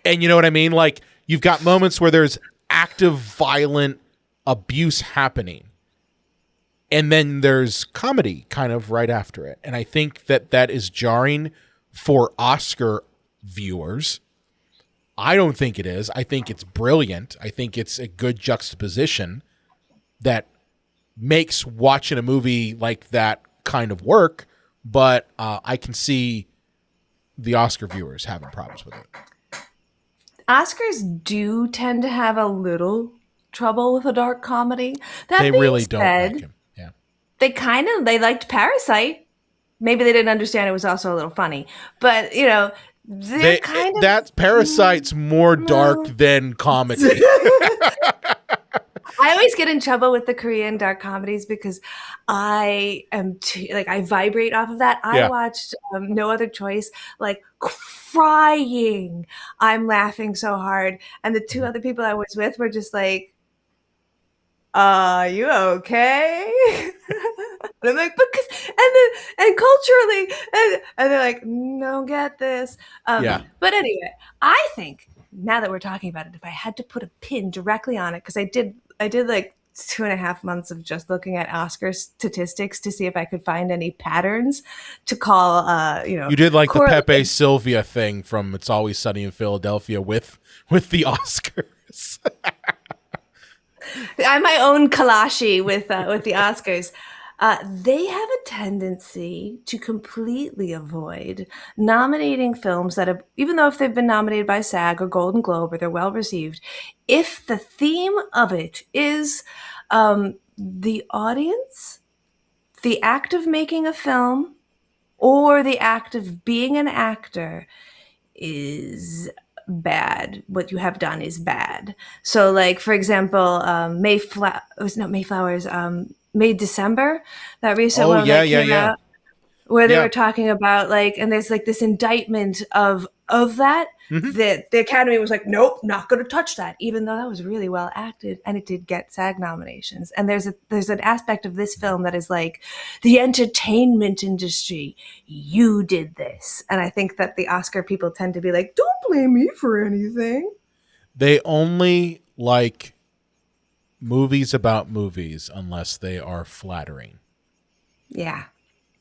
And you know what I mean? Like, you've got moments where there's active violent abuse happening, and then there's comedy kind of right after it. And I think that is jarring for Oscar viewers. I don't think it is. I think it's brilliant. I think it's a good juxtaposition that makes watching a movie like that kind of work. But I can see the Oscar viewers having problems with it. Oscars do tend to have a little trouble with a dark comedy. That They being really said, don't like him. Yeah. they liked Parasite. Maybe they didn't understand it was also a little funny, but they're kind of that Parasite's more dark than comedy. I always get in trouble with the Korean dark comedies because I am I vibrate off of that. I watched No Other Choice, like crying. I'm laughing so hard, and the two other people I was with were just like, "You okay?" And I'm like, because and culturally, and they're like, "Don't get this." But anyway, I think now that we're talking about it, if I had to put a pin directly on it, because I did like 2.5 months of just looking at Oscar statistics to see if I could find any patterns to call, You did like the Pepe Sylvia thing from It's Always Sunny in Philadelphia with the Oscars. I'm my own Kalashi with the Oscars. They have a tendency to completely avoid nominating films that have, even though if they've been nominated by SAG or Golden Globe or they're well received, if the theme of it is the audience, the act of making a film, or the act of being an actor is bad. What you have done is bad. So, like, for example, May December, that recent one that came out, where they were talking about, like, and there's like this indictment of that. That the Academy was like, nope, not going to touch that, even though that was really well acted and it did get SAG nominations. And there's an aspect of this film that is like, the entertainment industry, you did this. And I think that the Oscar people tend to be like, don't blame me for anything. They only like movies about movies unless they are flattering. Yeah.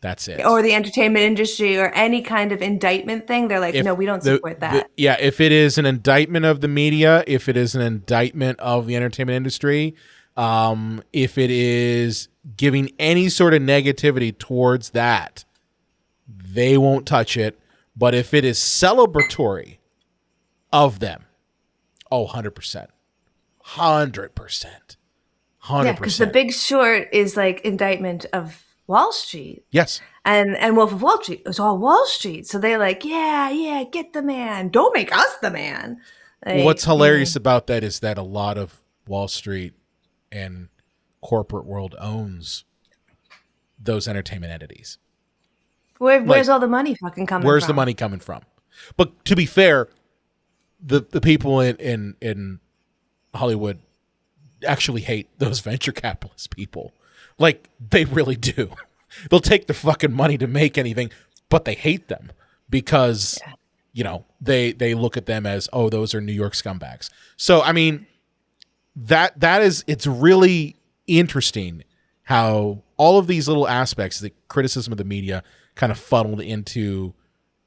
That's it. Or the entertainment industry or any kind of indictment thing. They're like, no, we don't support that. If it is an indictment of the media, if it is an indictment of the entertainment industry, if it is giving any sort of negativity towards that, they won't touch it. But if it is celebratory of them, 100%. 100%. Yeah, because The Big Short is like indictment of Wall Street. Yes. And Wolf of Wall Street, it was all Wall Street. So they're like, yeah, get the man. Don't make us the man. Like, what's hilarious about that is that a lot of Wall Street and corporate world owns those entertainment entities. Where's all the money fucking coming from? Where's the money coming from? But to be fair, the people in Hollywood actually hate those venture capitalist people. Like, they really do. They'll take the fucking money to make anything, but they hate them because, they look at them as, those are New York scumbags. So, I mean, it's really interesting how all of these little aspects, the criticism of the media, kind of funneled into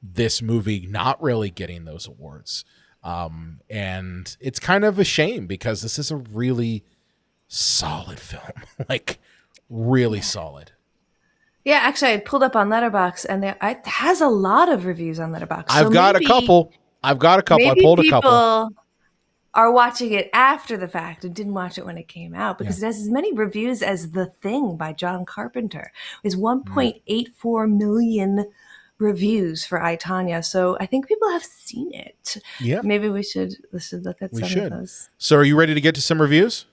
this movie not really getting those awards. And it's kind of a shame because this is a really solid film. Like, really solid. Yeah, actually, I pulled up on Letterboxd, and it has a lot of reviews on Letterboxd. I've got a couple. I pulled a couple. People are watching it after the fact and didn't watch it when it came out because it has as many reviews as The Thing by John Carpenter. It's 1.84 million reviews for I, Tonya. So I think people have seen it. Yeah. Maybe we should look at some of those. So are you ready to get to some reviews?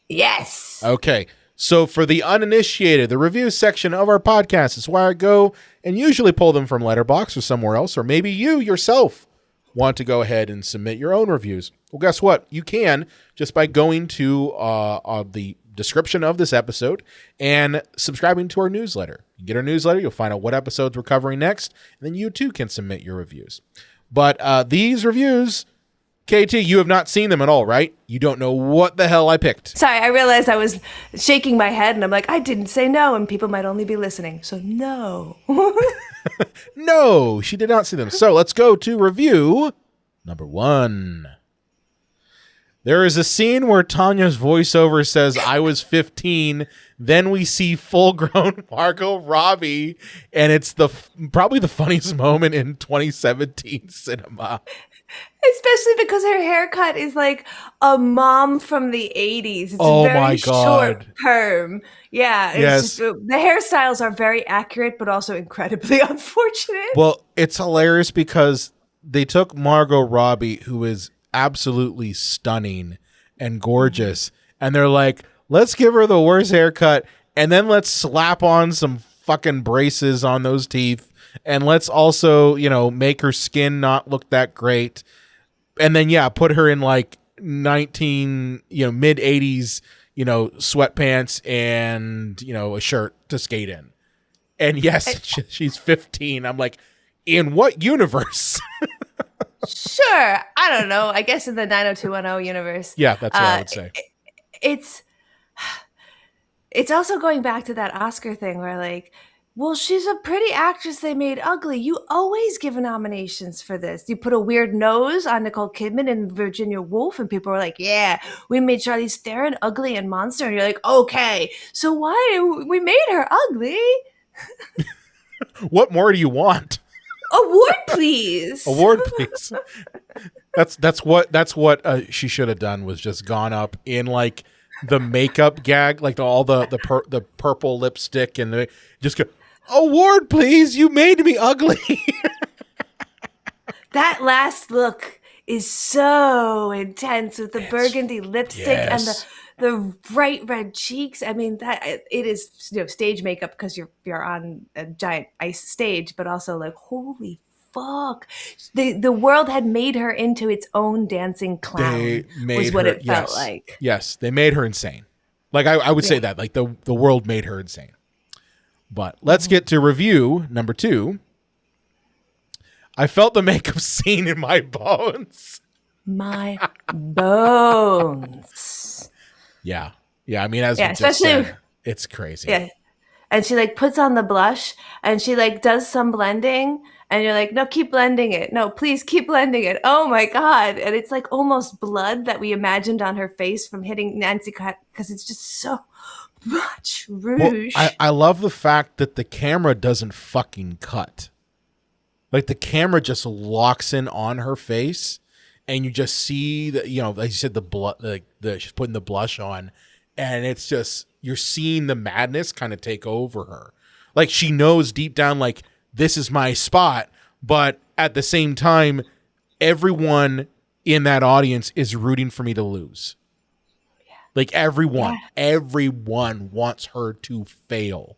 Yes. Okay. So for the uninitiated, the review section of our podcast is where I go and usually pull them from Letterboxd or somewhere else, or maybe you yourself want to go ahead and submit your own reviews. Well, guess what? You can just by going to the description of this episode and subscribing to our newsletter. You get our newsletter, you'll find out what episodes we're covering next, and then you too can submit your reviews. But these reviews, KT, you have not seen them at all, right? You don't know what the hell I picked. Sorry, I realized I was shaking my head and I'm like, I didn't say no, and people might only be listening. So no. No, she did not see them. So let's go to review number 1. There is a scene where Tonya's voiceover says, I was 15. Then we see full-grown Margot Robbie, and it's probably the funniest moment in 2017 cinema. Especially because her haircut is like a mom from the 80s. It's my God. Short perm. Yeah. Yes. The hairstyles are very accurate, but also incredibly unfortunate. Well, it's hilarious because they took Margot Robbie, who is absolutely stunning and gorgeous, and they're like, let's give her the worst haircut, and then let's slap on some fucking braces on those teeth, and let's also, make her skin not look that great, and then put her in like mid 80s, sweatpants and a shirt to skate in. And yes, she's 15. I'm like, in what universe? Sure. I don't know. I guess in the 90210 universe. Yeah, that's what I would say. It's also going back to that Oscar thing where like, well, she's a pretty actress they made ugly. You always give nominations for this. You put a weird nose on Nicole Kidman and Virginia Woolf, and people are like, yeah, we made Charlize Theron ugly and monster. And you're like, okay, so why we made her ugly? What more do you want? Award, please. Award, please. That's what she should have done, was just gone up in like the makeup gag, like all the purple lipstick, and just go, award, please. You made me ugly. That last look is so intense with the burgundy lipstick and the bright red cheeks. I mean, that it is stage makeup because you're on a giant ice stage, but also like, holy fuck. The world had made her into its own dancing clown, was what it felt like. Yes, they made her insane. Like I would say that, like the world made her insane. But let's get to review number 2. I felt the makeup scene in my bones. My bones. Yeah. I mean, as we just said, it's crazy. Yeah. And she like puts on the blush and she like does some blending, and you're like, no, keep blending it. No, please keep blending it. Oh my God. And it's like almost blood that we imagined on her face from hitting Nancy because it's just so much rouge. Well, I love the fact that the camera doesn't fucking cut. Like the camera just locks in on her face, and you just see that, like you said, the blood, she's putting the blush on, and it's just, you're seeing the madness kind of take over her. Like she knows deep down, like, this is my spot, but at the same time, everyone in that audience is rooting for me to lose. Yeah. Like everyone wants her to fail.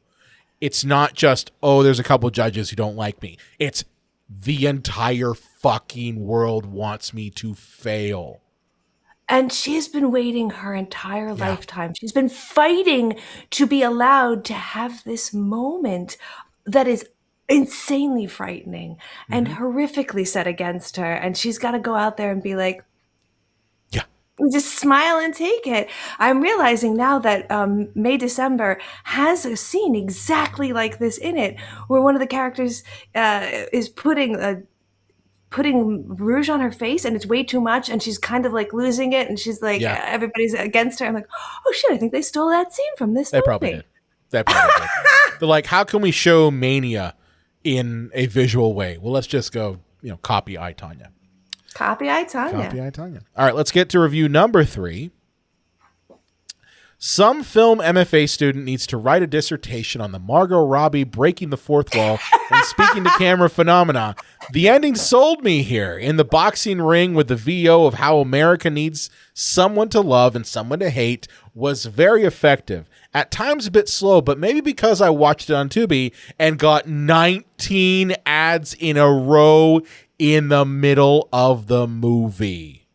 It's not just, there's a couple judges who don't like me. It's the entire fucking world wants me to fail. And she's been waiting her entire lifetime. She's been fighting to be allowed to have this moment that is insanely frightening and horrifically set against her. And she's got to go out there and be like, just smile and take it. I'm realizing now that May December has a scene exactly like this in it, where one of the characters is putting rouge on her face, and it's way too much, and she's kind of like losing it, and she's like, everybody's against her. I'm like, oh shit, I think they stole that scene from this movie. Probably did. They probably did. They're like, how can we show mania in a visual way? Well, let's just go, copy I, Tonya. Copy I, Tonya. All right, let's get to review number 3. Some film MFA student needs to write a dissertation on the Margot Robbie breaking the fourth wall and speaking to camera phenomena. The ending sold me here. In the boxing ring with the VO of how America needs someone to love and someone to hate was very effective. At times a bit slow, but maybe because I watched it on Tubi and got 19 ads in a row in the middle of the movie.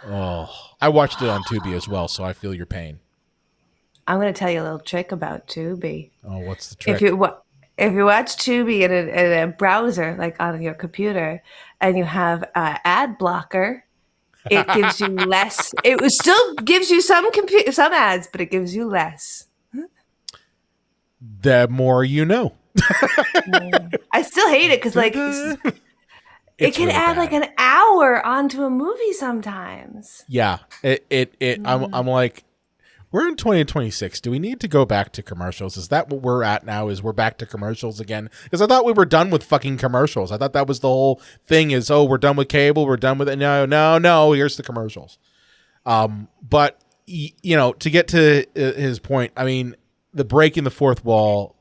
Oh, I watched it on Tubi as well, so I feel your pain. I'm going to tell you a little trick about Tubi. Oh, what's the trick? If you watch Tubi in a browser, like on your computer, and you have an ad blocker, it gives you less. It still gives you some ads, but it gives you less. The more you know. I still hate it because it can really add like an hour onto a movie sometimes. Yeah, I'm like, we're in 2026. Do we need to go back to commercials? Is that what we're at now? Is we're back to commercials again? Because I thought we were done with fucking commercials. I thought that was the whole thing. Is we're done with cable. We're done with it. No. Here's the commercials. But to get to his point, I mean, the breaking the fourth wall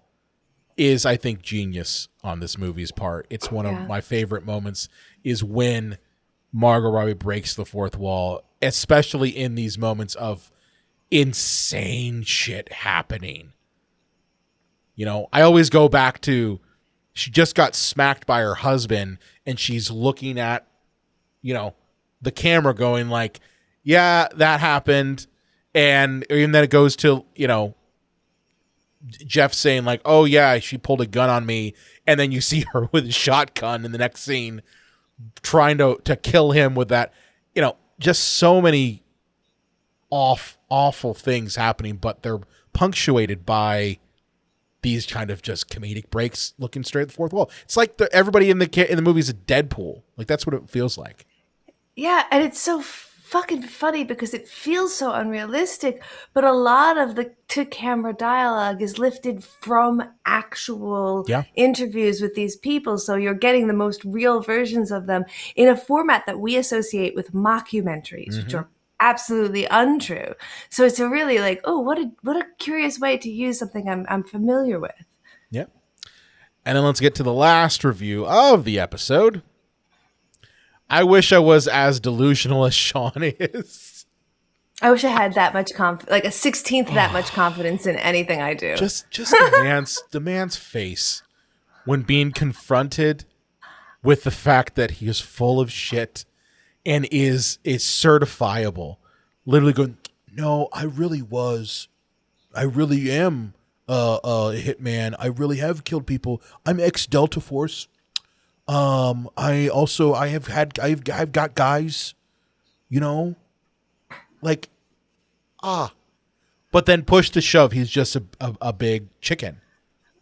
is, I think, genius on this movie's part. It's one of my favorite moments is when Margot Robbie breaks the fourth wall, especially in these moments of insane shit happening. I always go back to she just got smacked by her husband and she's looking at, the camera going like, yeah, that happened. And then it goes to, Jeff saying like, oh yeah, she pulled a gun on me. And then you see her with a shotgun in the next scene trying to kill him with that, just so many awful things happening, but they're punctuated by these kind of just comedic breaks looking straight at the fourth wall. It's like everybody in the movie is a Deadpool. Like that's what it feels like. Yeah. And it's so fucking funny because it feels so unrealistic, but a lot of the to-camera dialogue is lifted from actual interviews with these people, so you're getting the most real versions of them in a format that we associate with mockumentaries, which are absolutely untrue. So it's a really like, oh, what a curious way to use something I'm familiar with. Yep. And then let's get to the last review of the episode. I wish I was as delusional as Sean is. I wish I had that much like a 16th that much confidence in anything I do. Just the man's face when being confronted with the fact that he is full of shit and is certifiable. Literally going, no, I really am a hitman. I really have killed people. I'm ex-Delta Force. I've got guys, like, but then push to shove, he's just a big chicken.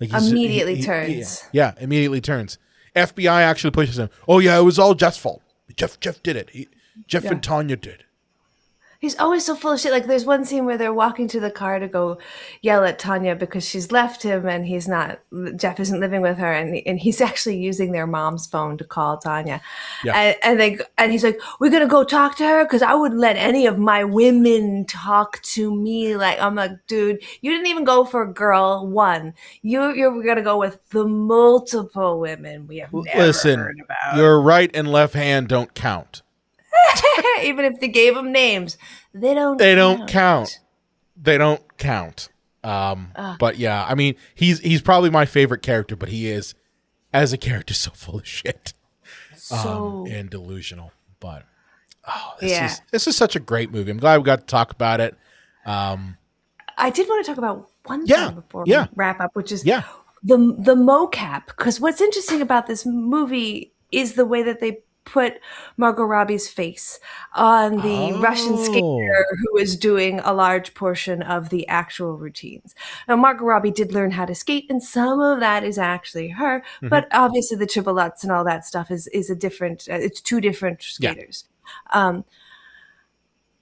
Like immediately turns. Immediately turns. FBI actually pushes him. Oh yeah, it was all Jeff's fault. Jeff did it. Jeff and Tonya did. He's always so full of shit. Like there's one scene where they're walking to the car to go yell at Tonya because she's left him and Jeff isn't living with her, and he's actually using their mom's phone to call Tonya. Yeah. And he's like, we're gonna go talk to her because I wouldn't let any of my women talk to me. Like I'm like, dude, you didn't even go for girl one. You're gonna go with the multiple women we have never heard about. Your right and left hand don't count. Even if they gave them names, they don't count. They don't count. But yeah, I mean, he's probably my favorite character, but he is, as a character, so full of shit, and delusional. But this is such a great movie. I'm glad we got to talk about it. I did want to talk about one thing before we wrap up, which is the mocap. Because what's interesting about this movie is the way that they put Margot Robbie's face on the Russian skater who is doing a large portion of the actual routines. Now, Margot Robbie did learn how to skate, and some of that is actually her, but obviously the triple lutz and all that stuff is a different, it's two different skaters.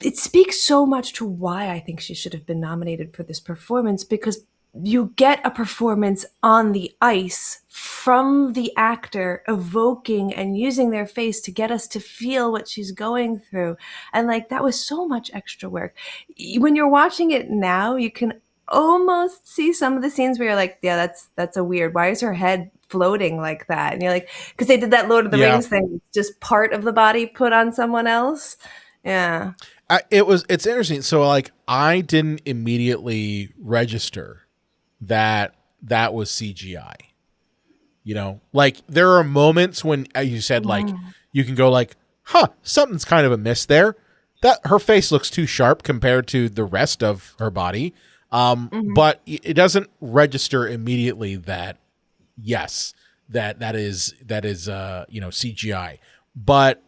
It speaks so much to why I think she should have been nominated for this performance, because you get a performance on the ice from the actor evoking and using their face to get us to feel what she's going through. And like, that was so much extra work. When you're watching it now, you can almost see some of the scenes where you're like, yeah, that's a weird, why is her head floating like that? And you're like, because they did that Lord of the Rings thing, it's just part of the body put on someone else. Yeah. It's interesting. So like, I didn't immediately register that was CGI. You know, like there are moments when, as you said, like you can go like, huh, something's kind of amiss there. That her face looks too sharp compared to the rest of her body. But it doesn't register immediately that yes, that is CGI. But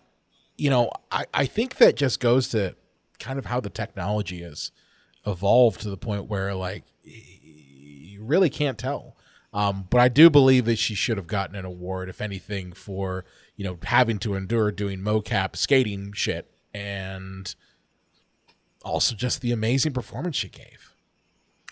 I think that just goes to kind of how the technology has evolved to the point where like you really can't tell. But I do believe that she should have gotten an award, if anything, for having to endure doing mocap skating shit, and also just the amazing performance she gave.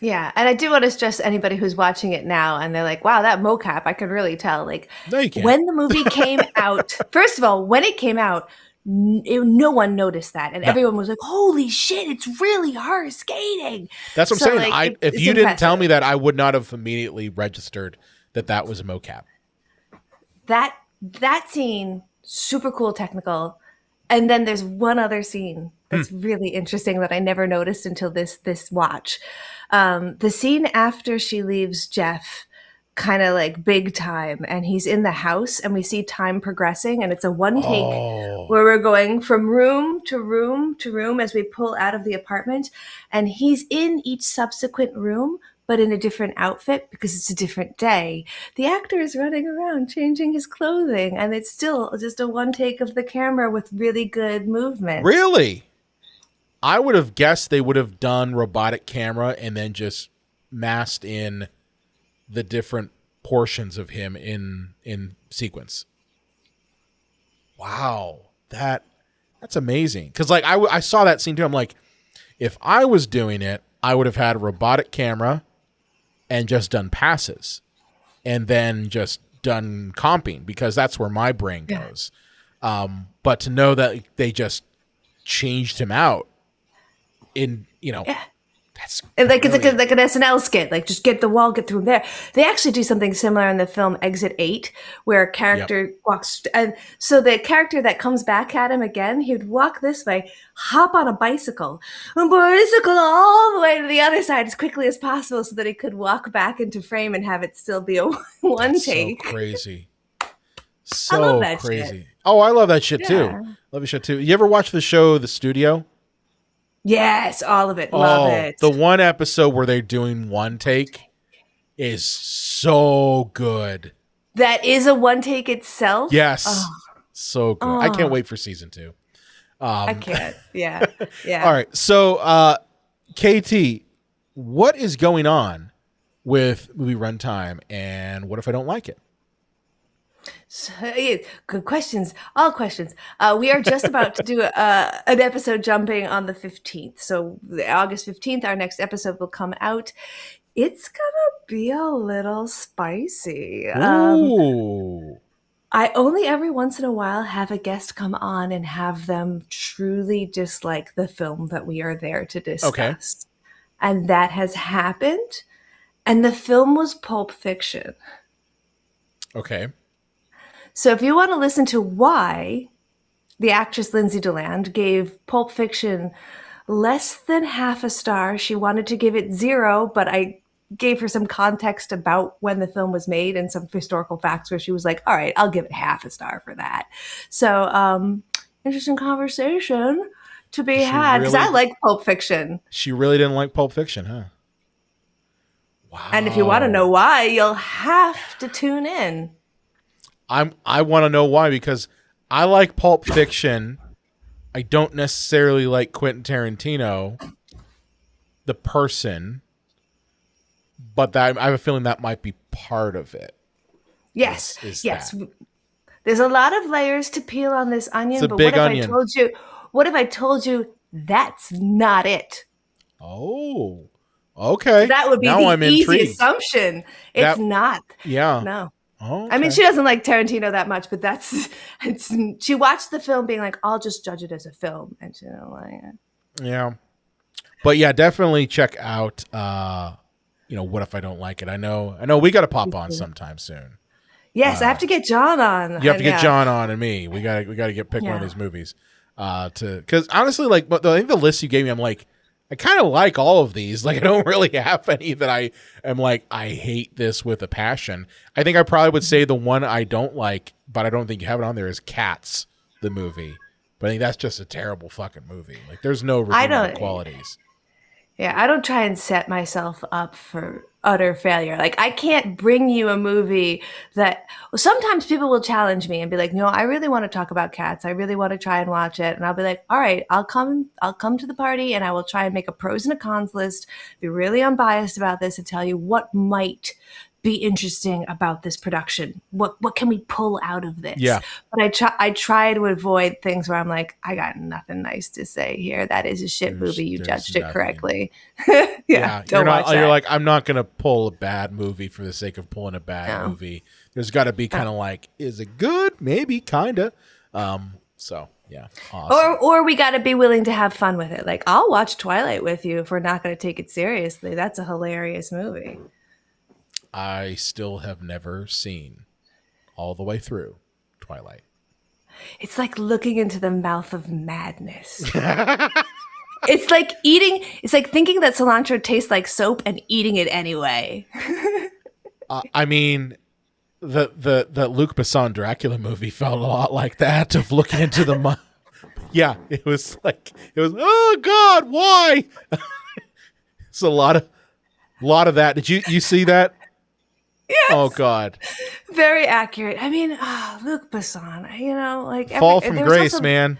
Yeah, and I do want to stress anybody who's watching it now and they're like, wow, that mocap, I can really tell. Like, no, you can't. When the movie came out, first of all, when it came out, no one noticed that. And everyone was like, holy shit, it's really her skating. That's what I'm saying. Like, if you didn't tell me that, I would not have immediately registered that was a mocap. That scene, super cool technical. And then there's one other scene that's really interesting that I never noticed until this watch. The scene after she leaves Jeff, kind of like big time, and he's in the house and we see time progressing, and it's a one take where we're going from room to room to room as we pull out of the apartment, and he's in each subsequent room but in a different outfit because it's a different day. The actor is running around changing his clothing, and it's still just a one take of the camera with really good movement. Really? I would have guessed they would have done robotic camera and then just masked in the different portions of him in sequence. Wow. That's amazing. Because like I saw that scene too. I'm like, if I was doing it, I would have had a robotic camera and just done passes and then just done comping, because that's where my brain goes. But to know that they just changed him out in, that's like it's like an SNL skit, like just get the wall, get through there. They actually do something similar in the film Exit 8, where a character walks, and so the character that comes back at him again, he would walk this way, hop on a bicycle all the way to the other side as quickly as possible so that he could walk back into frame and have it still be a one take. So crazy. I love that crazy. Shit. Oh, I love that shit too. Love the shit too. You ever watch the show The Studio? Yes, all of it. Love it. The one episode where they're doing one take is so good. That is a one take itself? Yes. So good. I can't wait for season 2. I can't. Yeah. Yeah. All right. So, KT, what is going on with Movie Runtime, and what if I don't like it? So, good questions. All questions. We are just about to do an episode jumping on the 15th. So August 15th, our next episode will come out. It's going to be a little spicy. Ooh. I only every once in a while have a guest come on and have them truly dislike the film that we are there to discuss. Okay. And that has happened. And the film was Pulp Fiction. Okay. So if you want to listen to why the actress Lindsay DeLand gave Pulp Fiction less than half a star, she wanted to give it 0, but I gave her some context about when the film was made and some historical facts where she was like, all right, I'll give it half a star for that. So interesting conversation to be had, because I like Pulp Fiction. She really didn't like Pulp Fiction, huh? Wow. And if you want to know why, you'll have to tune in. I want to know why, because I like Pulp Fiction. I don't necessarily like Quentin Tarantino, the person, but I have a feeling that might be part of it. Yes, yes. That. There's a lot of layers to peel on this onion, but what if I told you that's not it? Oh, Okay. That would be Now the I'm easy intrigued. assumption. It's That not. yeah. No. Oh, I mean, okay. she doesn't like Tarantino that much, but she watched the film being like, I'll just judge it as a film. And she don't like it. Yeah. But yeah, definitely check out What If I Don't Like It. I know we got to pop on sometime soon. Yes, I have to get John on. You have to get John on and me. We got to pick one of these movies. Cuz honestly, like, but I think the list you gave me, I'm like, I kind of like all of these. Like, I don't really have any that I am like, I hate this with a passion. I think I probably would say the one I don't like, but I don't think you have it on there, is Cats, the movie. But I think that's just a terrible fucking movie. Like, there's no redeemable qualities. Yeah, I don't try and set myself up for utter failure. Like, I can't bring you a movie that, well, sometimes people will challenge me and be like, no, I really want to talk about Cats. I really want to try and watch it. And I'll be like, all right, I'll come to the party and I will try and make a pros and a cons list, be really unbiased about this, and tell you what might be interesting about this production. What can we pull out of this? Yeah. But I try to avoid things where I'm like, I got nothing nice to say here. That is a shit movie. You judged it correctly. yeah. You're like, I'm not gonna pull a bad movie for the sake of pulling a bad movie. There's got to be kind of like, is it good? Maybe, kinda. So yeah, awesome. Or we got to be willing to have fun with it. Like, I'll watch Twilight with you if we're not going to take it seriously. That's a hilarious movie. I still have never seen all the way through Twilight. It's like looking into the mouth of madness. It's like thinking that cilantro tastes like soap and eating it anyway. I mean, the Luc Besson Dracula movie felt a lot like that, of looking into the mouth. Yeah, it was, oh God, why? It's a lot of that. Did you see that? Yes. Oh God. Very accurate. I mean, Luc Besson, like Fall from Grace, man.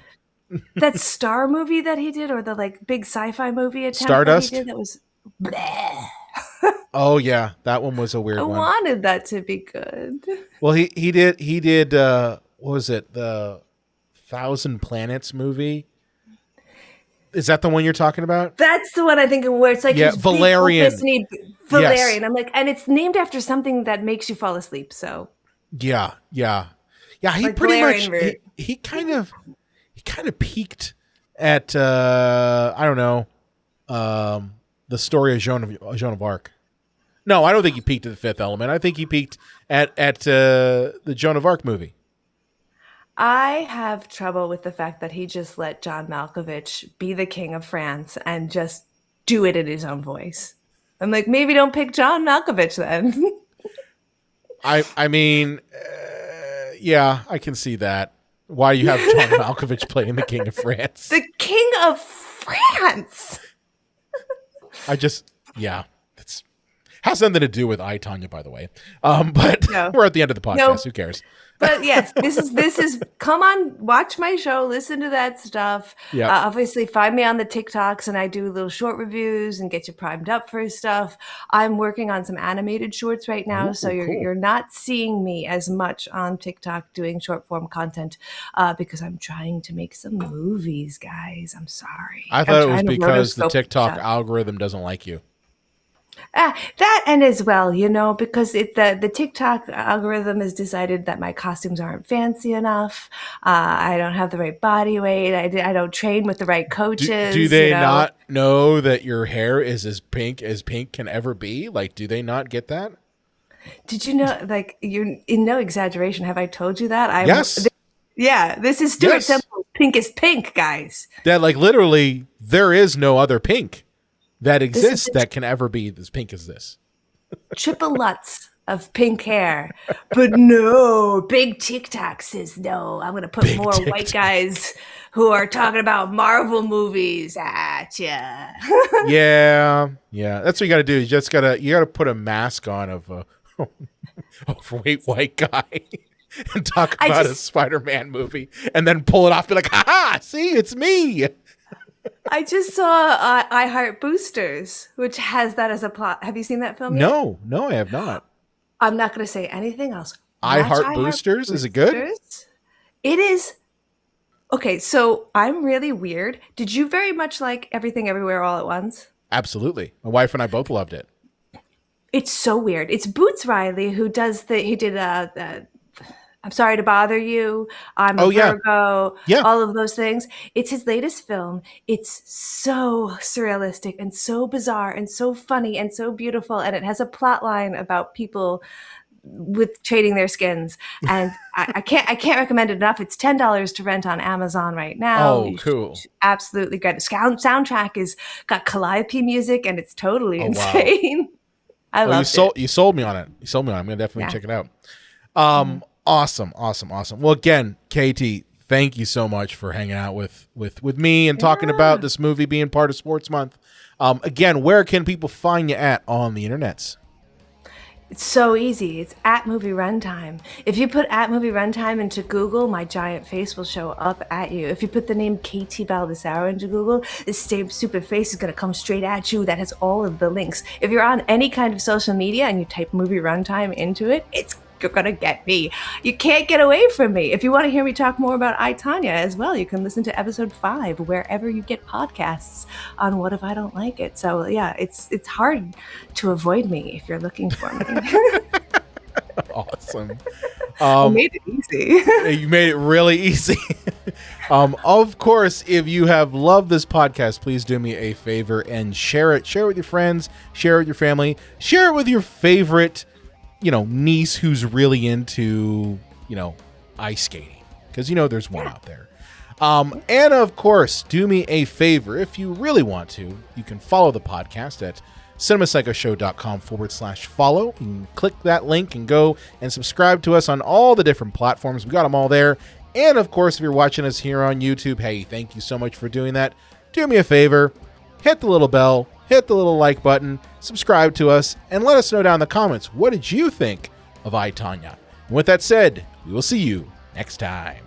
That Star movie that he did, or the like big sci-fi movie attempt Stardust? that he did, that was bleh. Oh yeah, that one was a weird one. I wanted that to be good. Well, he did what was it? The Thousand Planets movie? Is that the one you're talking about? That's the one I think of, where it's like, yeah, Valerian. Valerian. Yes. I'm like, and it's named after something that makes you fall asleep. So yeah. He like pretty Valerian much he kind of peaked at I don't know, the story of Joan of Arc. No, I don't think he peaked at The Fifth Element. I think he peaked at the Joan of Arc movie. I have trouble with the fact that he just let John Malkovich be the king of France and just do it in his own voice. I'm like, maybe don't pick John Malkovich then. I mean, yeah, I can see that. Why do you have John Malkovich playing the king of France? The king of France! It's has nothing to do with I, Tonya, by the way. But no. We're at the end of the podcast. No. Who cares? But yes, this is come on, watch my show, listen to that stuff. Yeah. Obviously, find me on the TikToks, and I do little short reviews and get you primed up for stuff. I'm working on some animated shorts right now, so you're not seeing me as much on TikTok doing short form content because I'm trying to make some movies, guys. I'm sorry. I thought it was because the TikTok algorithm doesn't like you. That and as well, because the TikTok algorithm has decided that my costumes aren't fancy enough. I don't have the right body weight. I don't train with the right coaches. Do they not know that your hair is as pink can ever be? Like, do they not get that? Did you know, like, you're in no exaggeration. Have I told you that? Yes. This is Stuart Temple's Pink is Pink, guys. That, like, literally, there is no other pink that exists that can ever be as pink as this. Triple Lutz of pink hair. But no, Big TikTok says no. I'm going to put big more TikTok. White guys who are talking about Marvel movies at ya. Yeah. That's what you got to do. You got to put a mask on of a overweight white guy and talk about a Spider-Man movie and then pull it off, be like, ha, see, it's me. I just saw I Heart Boosters, which has that as a plot. Have you seen that film yet? No, I have not. I'm not going to say anything else. I Heart Boosters? Is it good? It is. Okay, so I'm really weird. Did you very much like Everything Everywhere All at Once? Absolutely. My wife and I both loved it. It's so weird. It's Boots Riley who he did I'm Sorry to Bother You, I'm a Oh, yeah. Virgo, Yeah. all of those things. It's his latest film. It's so surrealistic and so bizarre and so funny and so beautiful. And it has a plot line about people with trading their skins. And I can't recommend it enough. It's $10 to rent on Amazon right now. Oh, cool. Absolutely great. The soundtrack is got Calliope music and it's totally insane. I love it. You sold me on it. I'm gonna definitely check it out. Awesome. Well, again, KT, thank you so much for hanging out with me and talking about this movie being part of Sports Month. Again, where can people find you at on the internets? It's so easy. It's at Movie Runtime. If you put at Movie Runtime into Google, my giant face will show up at you. If you put the name KT Baldassaro into Google, this same stupid face is going to come straight at you. That has all of the links. If you're on any kind of social media and you type Movie Runtime into it, you're going to get me. You can't get away from me. If you want to hear me talk more about I, Tonya as well, you can listen to episode 5 wherever you get podcasts on What If I Don't Like It. So yeah, it's hard to avoid me if you're looking for me. Awesome. You made it easy. You made it really easy. Of course, if you have loved this podcast, please do me a favor and share it. Share it with your friends. Share it with your family. Share it with your favorite niece who's really into, ice skating. Because, there's one out there. And of course, do me a favor. If you really want to, you can follow the podcast at cinemapsychoshow.com/follow. You can click that link and go and subscribe to us on all the different platforms. We got them all there. And of course, if you're watching us here on YouTube, hey, thank you so much for doing that. Do me a favor, hit the little bell, hit the little like button, subscribe to us, and let us know down in the comments, what did you think of I, Tonya? And with that said, we will see you next time.